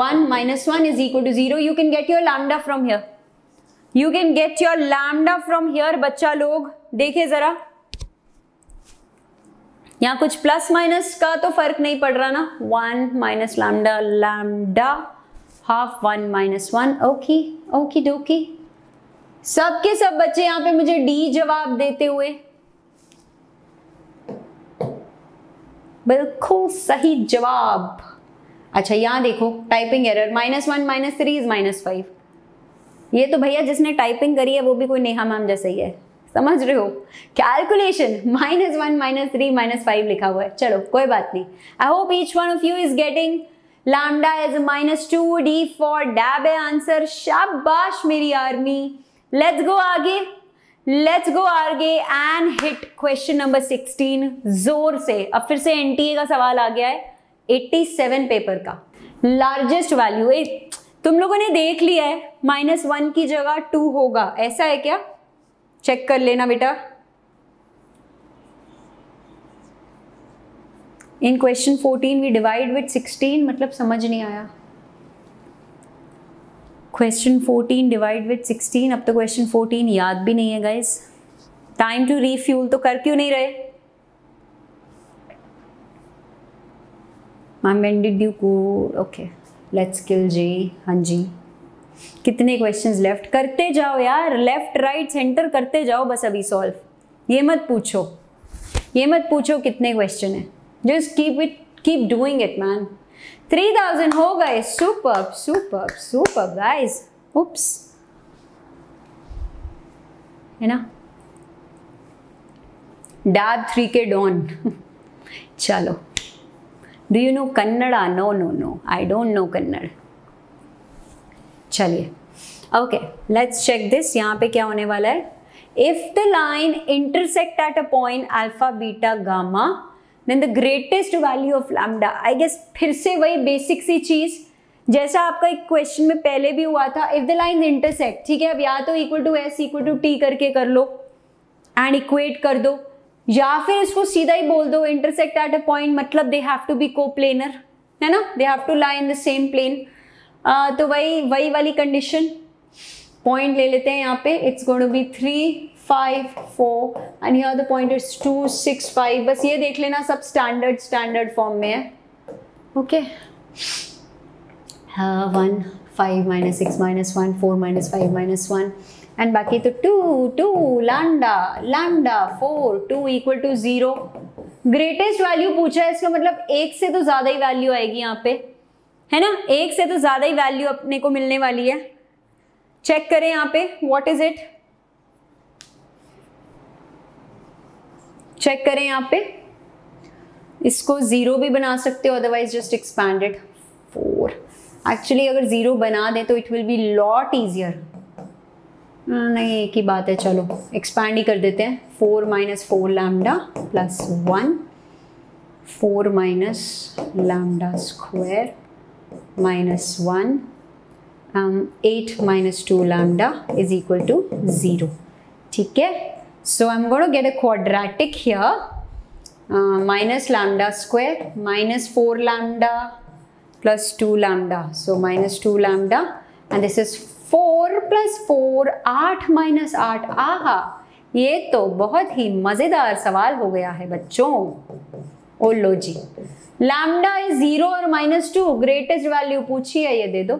1 minus 1 is equal to 0. You can get your lambda from here. You can get your lambda from here. बच्चा लोग देखिए जरा, यहाँ कुछ प्लस माइनस का तो फर्क नहीं पड़ रहा ना. 1 minus lambda half 1 minus 1. ओकी डोकी. सबके सब बच्चे यहाँ पे मुझे डी जवाब देते हुए. बिल्कुल सही जवाब. अच्छा यहाँ देखो टाइपिंग एरर. -1 -3 इज -5. ये तो भैया जिसने टाइपिंग करी है वो भी कोई नेहा मैम जैसा ही है, समझ रहे हो. कैलकुलेशन -1 -3 -5 लिखा हुआ है. चलो कोई बात नहीं. I hope each one of you is getting lambda as -2. D for dab है आंसर. शाबाश मेरी आर्मी. लेट्स गो आगे एंड हिट क्वेश्चन नंबर 16 जोर से. अब फिर से एनटीए का सवाल आ गया है. 87 पेपर का लार्जेस्ट वैल्यू. तुम लोगों ने देख लिया है -1 की जगह 2 होगा, ऐसा है क्या? चेक कर लेना बेटा. इन क्वेश्चन 14 वी डिवाइड विद 16, मतलब समझ नहीं आया. Question 14 divide with 16. अब तो क्वेश्चन 14 याद भी नहीं है गाइस. टाइम टू रीफ्यूल तो कर क्यों नहीं रहे? Ma'am when did you go? Okay let's kill J. हाँ जी, कितने क्वेश्चंस लेफ्ट? करते जाओ यार, लेफ्ट राइट सेंटर करते जाओ बस. अभी सॉल्व. ये मत पूछो कितने क्वेश्चन है. Just keep doing it man. 3000 हो गए. Super guys. उप्स, है ना. Dab 3K done. चलो. Do you know Kannada? No. I don't know Kannada. चलिए. Okay, let's check this. यहाँ पे क्या होने वाला है? If the line intersect at a point alpha, beta, gamma, then the greatest value of lambda. I guess फिर से वही बेसिक सी चीज जैसा आपका एक क्वेश्चन में पहले भी हुआ था. If the lines intersect, ठीक है, अब या तो equal to s equal to t करके कर लो एंड इक्वेट कर दो, या फिर इसको सीधा ही बोल दो इंटरसेक्ट एट अ पॉइंट, मतलब they have to be coplanar, है ना. They have to lie in the same plane. तो वही वाली कंडीशन. पॉइंट ले लेते हैं यहाँ पे. It's going to be 3 5 4 and here the point is 2 6 5. बस ये देख लेना सब स्टैंडर्ड फॉर्म में है. ओके. 1 5 -6 -1 4 -5 -1 एंड बाकी तो 2 lambda 4 2 equal to 0। Greatest value पूछा है, इसका मतलब एक से तो ज्यादा ही वैल्यू आएगी यहाँ पे, है ना, एक से तो ज्यादा ही वैल्यू अपने को मिलने वाली है। चेक करें यहाँ पे व्हाट इज इट, चेक करें यहाँ पे, इसको 0 भी बना सकते हो, अदरवाइज जस्ट एक्सपैंडेड 4। एक्चुअली अगर 0 बना दें तो it will be lot easier. नहीं एक ही बात है, चलो एक्सपैंड ही कर देते हैं। 4 minus 4 lambda plus 1, 4 minus lambda square minus 1, 8 minus 2 lambda is equal to 0। ठीक है, so I am going to get a quadratic here, minus lambda square minus 4 lambda plus 2 lambda, so minus 2 lambda and this is 4 plus 4 8 minus 8। आहा, ये तो बहुत ही मजेदार सवाल हो गया है बच्चों। ओ लो जी, लैम्डा इज 0 और -2, ग्रेटेस्ट वैल्यू पूछी है, ये दे दो।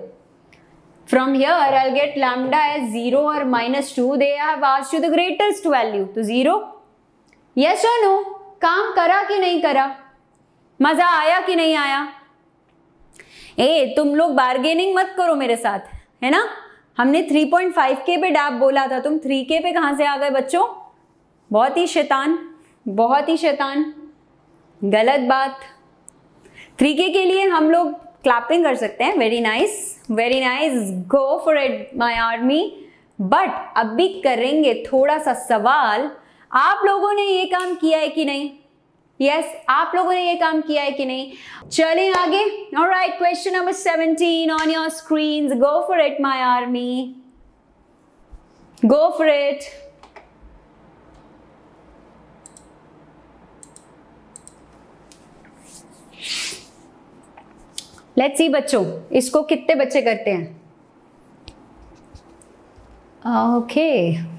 From here I will get lambda as 0 और -2, they have asked you the greatest value, तो 0। यस और नो, काम करा कि नहीं करा, मजा आया कि नहीं आया? ए तुम लोग बार्गेनिंग मत करो मेरे साथ, है ना। हमने 3.5K पे डैप बोला था, तुम 3K पे कहां से आ गए बच्चों? बहुत ही शैतान, बहुत ही शैतान, गलत बात। 3K के लिए हम लोग क्लैपिंग कर सकते हैं, very nice very nice, go for it my army. But अब भी करेंगे थोड़ा सा सवाल, आप लोगों ने ये काम किया है कि नहीं? यस, आप लोगों ने ये काम किया है कि नहीं? चलें आगे। Alright, question number 17 on your screens, go for it my army, go for it. Let's see बच्चों, इसको कितने बच्चे करते हैं? Okay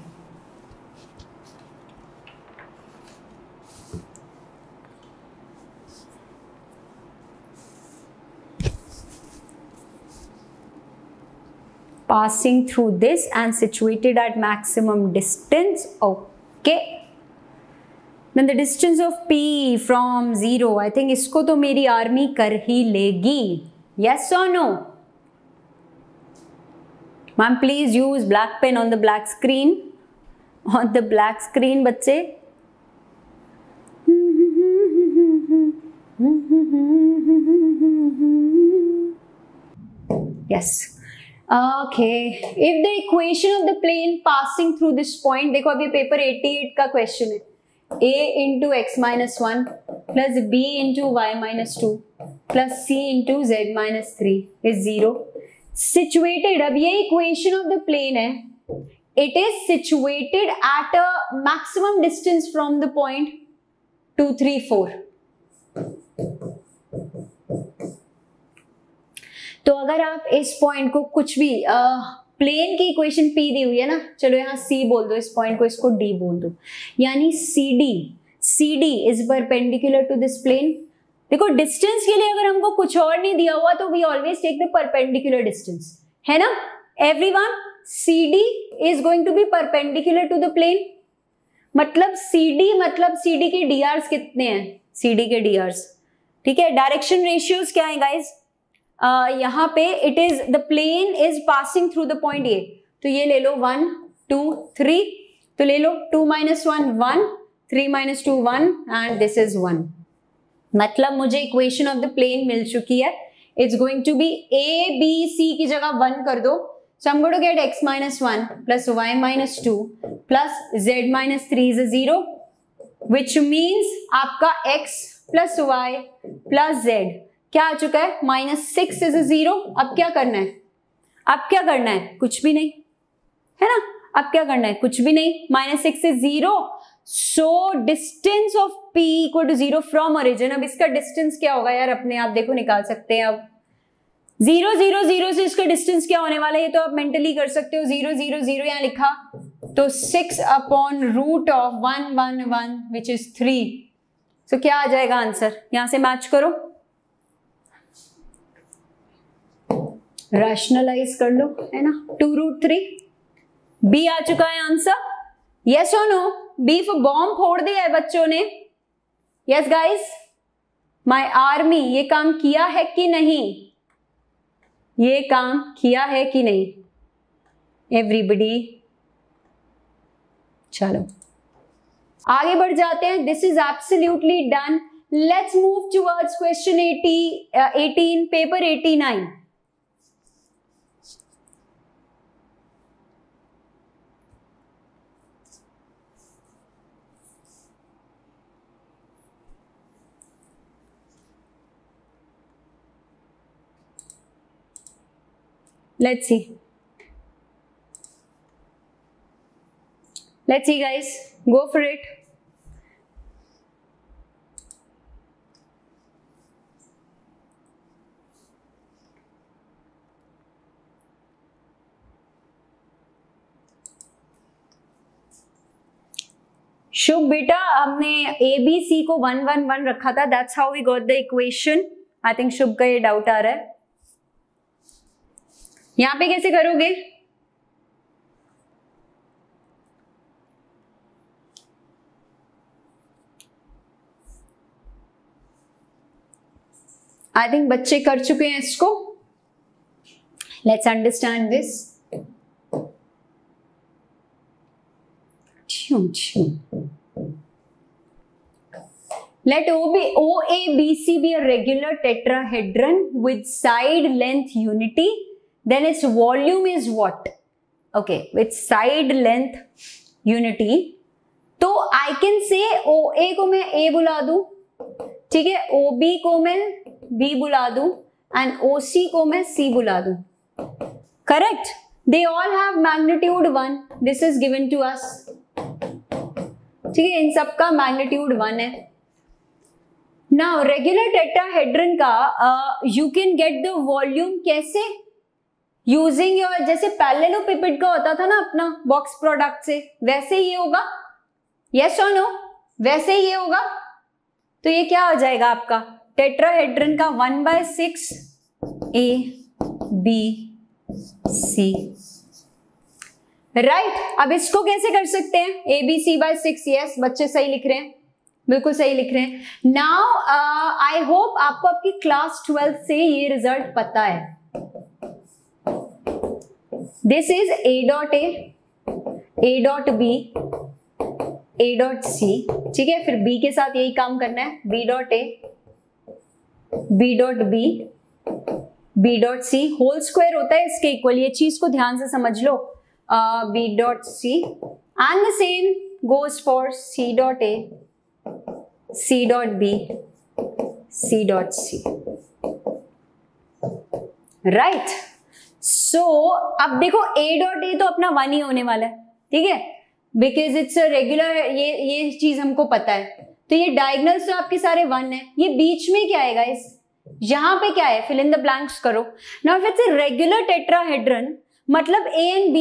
passing through this and situated at maximum distance. Okay, then the distance of P from 0, I think इसको तो मेरी army कर ही लेगी। Yes or no? Ma'am, please use black pen on the black screen. On the black screen, बच्चे। Yes. Okay, if the equation of the plane passing through this point, देखो अभी paper 88 का question है, a into x minus 1 plus b into y minus 2 plus c into z minus 3 is 0. Situated, अब ये equation of the plane है, it is situated at a maximum distance from the point 2, 3, 4. तो अगर आप इस point को कुछ भी प्लेन की इक्वेशन P दी हुई है ना, चलो यहाँ C बोल दो, इस पॉइंट को इसको D बोल दो, यानी CD is perpendicular to this plane. देखो डिस्टेंस के लिए अगर हमको कुछ और नहीं दिया हुआ तो we always take the perpendicular distance, है ना everyone. CD is going to be perpendicular to the plane, मतलब CD के DRs कितने हैं? CD के DRs, ठीक है। डायरेक्शन रेशियोज क्या है गाइज? यहाँ पे it is the plane is passing through the point A, तो ये ले लो 1 2 3, तो ले लो 2 minus 1 1, 3 minus 2 1 and this is 1। मतलब मुझे इक्वेशन ऑफ द प्लेन मिल चुकी है। It's going to be A B C की जगह 1 कर दो, so I am going to get x minus 1 plus y minus 2 plus z minus 3 is a 0, which means आपका x plus y plus z क्या आ चुका है? -6 इज 0। अब क्या करना है? अब क्या करना है? कुछ भी नहीं, है ना। अब क्या करना है? कुछ भी नहीं, -6 is 0, so distance of P equal to 0 from origin. अब इसका डिस्टेंस क्या होगा यार? अपने आप देखो निकाल सकते हैं। अब 0 0 0 से इसका डिस्टेंस क्या होने वाला है ये तो आप मेंटली कर सकते हो। 0 0 0 यहाँ लिखा तो 6 upon root of 1 1 1 which is 3। सो क्या आ जाएगा आंसर? यहां से मैच करो, रैशनलाइज कर लो, है ना। 2 रूट 3 बी आ चुका है आंसर, यस और नो? बी फॉर बॉम्ब फोड़ दिया है बच्चों ने, यस गाइस? माय आर्मी ये काम किया है कि नहीं? ये काम किया है कि नहीं एवरीबडी? चलो आगे बढ़ जाते हैं। This is absolutely done. Let's move towards question 18 paper 89। Let's see. Let's see guys, go for it. शुभ बेटा, हमने ABC को 1 1 1 रखा था, that's how we got the equation. I think शुभ का ये डाउट आ रहा है, यहां पे कैसे करोगे? आई थिंक बच्चे कर चुके हैं इसको। Let's understand this. Let OABC be a regular tetrahedron with side length unity. Then its volume is what? Okay, with side length unity. तो I can say OA को मैं A बुला दूं, ठीक है, OB को मैं B बुला दूं and OC को मैं C बुला दूं, correct? They all have magnitude 1. This is given to us. ठीक है, इन सब का magnitude 1 है. Now regular tetrahedron का you can get the volume कैसे? Using your, जैसे पैरेललोपिपेड का होता था ना अपना बॉक्स प्रोडक्ट से, वैसे ये होगा, yes or no? वैसे ये होगा। तो ये क्या हो जाएगा आपका टेट्राहेड्रन का 1/6 A B C, राइट? अब इसको कैसे कर सकते हैं? ABC/6, यस बच्चे सही लिख रहे हैं, बिल्कुल सही लिख रहे हैं। नाउ आई होप आपको आपकी क्लास 12 से ये रिजल्ट पता है। This is A dot A, A dot B, A dot C, ठीक है, फिर B के साथ यही काम करना है, B dot A, B dot B, B dot C, whole square होता है इसके इक्वल, ये चीज को ध्यान से समझ लो, B dot C and the same goes for C dot A, C dot B, C dot C, right? So अब देखो A डॉट A तो अपना 1 ही होने वाला है, ठीक है, बिकॉज इट्स अ रेगुलर, ये चीज हमको पता है। तो ये डायगोनल्स तो आपके सारे 1 है, ये बीच में क्या है गाइस? यहां पे क्या है? फिल इन द ब्लैंक्स करो। Now if it's a regular tetrahedron, मतलब A and B,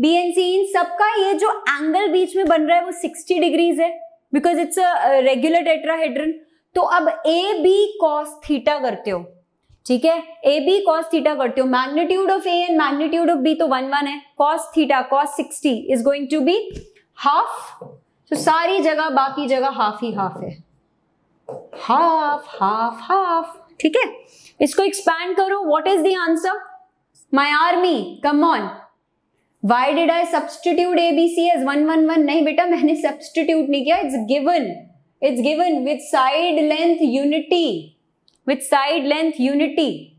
B and C, इन सबका ये जो एंगल बीच में बन रहा है वो 60 डिग्रीज है, because it's a regular tetrahedron. तो अब AB cos थीटा करते हो, ठीक है, AB cos थीटा करते हो, magnitude of A and magnitude of B तो 1 1 है, cos theta cos 60 is going to be half. तो सारी जगह, बाकी जगह हाफ ही हाफ है, हाफ हाफ हाफ, ठीक है। इसको एक्सपैंड करो, what is the answer? My army, come on, why did I substitute ABC as 1 1 1? नहीं बेटा, मैंने सब्स्टिट्यूट नहीं किया, it's given with side length unity, with side length unity,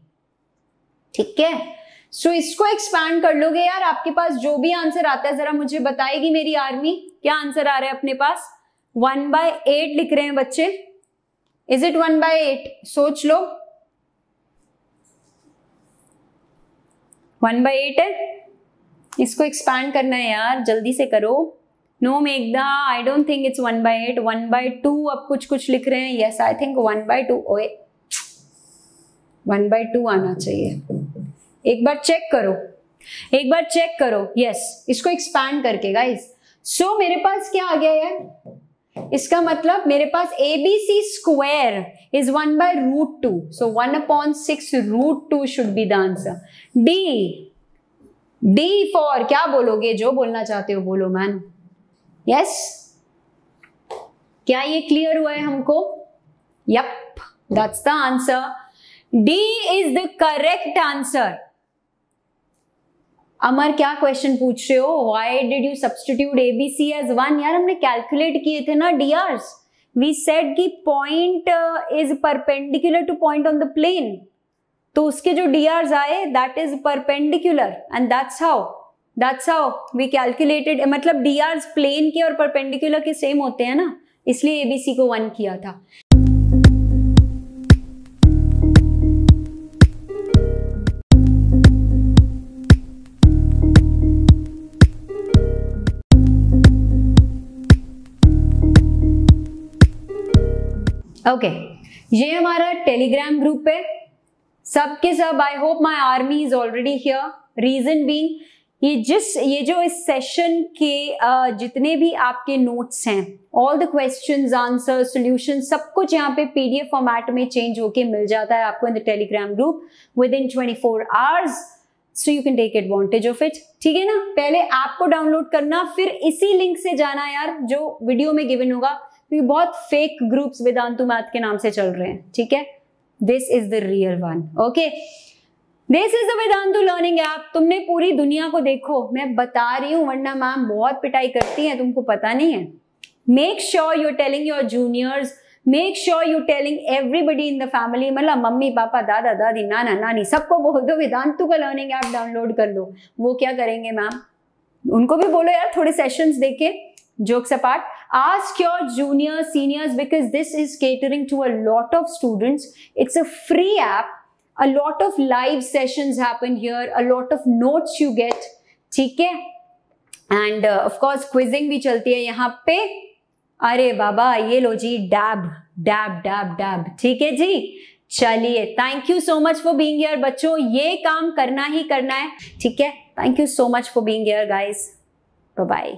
ठीक है। सो इसको एक्सपैंड कर लोगे यार, आपके पास जो भी आंसर आता है जरा मुझे बताएगी मेरी आर्मी, क्या आंसर आ रहा है अपने पास? 1/8 लिख रहे हैं बच्चे, इज इट 1/8? सोच लो, 1/8 है, इसको एक्सपैंड करना है यार, जल्दी से करो। नो मेघदा, आई डोंट थिंक इट्स 1/8, 1/2 अब कुछ लिख रहे हैं, यस आई थिंक 1/2, ओए 1/2 आना चाहिए, एक बार चेक करो, यस, इसको एक्सपैंड करके गाइस। सो मेरे पास क्या आ गया है? इसका मतलब मेरे पास ABC square is 1/√2, so 1/6√2 should be the answer. D D for, क्या बोलोगे? जो बोलना चाहते हो बोलो मैन। यस, क्या ये क्लियर हुआ है हमको? Yup, that's the answer. D is the correct answer. Amar क्या क्वेश्चन पूछ रहे हो? Why did you substitute ABC as 1? यार हमने कैलकुलेट किए थे ना डीआरस। वी सेड कि point is perpendicular to point on the plane, तो उसके जो डीआरस आए that is perpendicular and that's how we calculated. मतलब डीआरस प्लेन के और परपेंडिकुलर के सेम होते हैं ना, इसलिए एबीसी को 1 किया था। ओके, ये हमारा टेलीग्राम ग्रुप है, सबके सब। I hope my army is already here. Reason being, ये जो इस सेशन के जितने भी आपके नोट्स हैं, all the questions, answer, solution, सब कुछ यहाँ पे पीडीएफ फॉर्मेट में चेंज होके मिल जाता है आपको in the Telegram group within 24 hours, so you can take advantage of it. ठीक है ना? पहले ऐप को डाउनलोड करना, फिर इसी लिंक से जाना यार जो वीडियो में गिवन होगा, क्योंकि बहुत फेक ग्रुप्स वेदांतु मैथ के नाम से चल रहे हैं। ठीक है, this is the real one. Okay, this is the Vedantu learning app. तुमने पूरी दुनिया को देखो, मैं बता रही हूँ, वरना मैम बहुत पिटाई करती है, तुमको पता नहीं है। Make sure you are telling your juniors, make sure you telling everybody in the family, मतलब मम्मी पापा दादा दादी नाना नानी सबको बोल दो वेदांतु का लर्निंग ऐप डाउनलोड कर लो। वो क्या करेंगे मैम? उनको भी बोलो यार थोड़े सेशंस देके। Jokes apart, ask your juniors, seniors, because this is catering to a lot of students. It's a free app. A lot of live sessions happen here. A lot of notes you get. ठीक है? And of course quizzing भी चलती है यहाँ पे। अरे बाबा ये लो जी, डैब डैब डैब डैब। ठीक है जी, चलिए, thank you so much for being here बच्चों, ये काम करना ही करना है। ठीक है, thank you so much for being here guys, bye bye.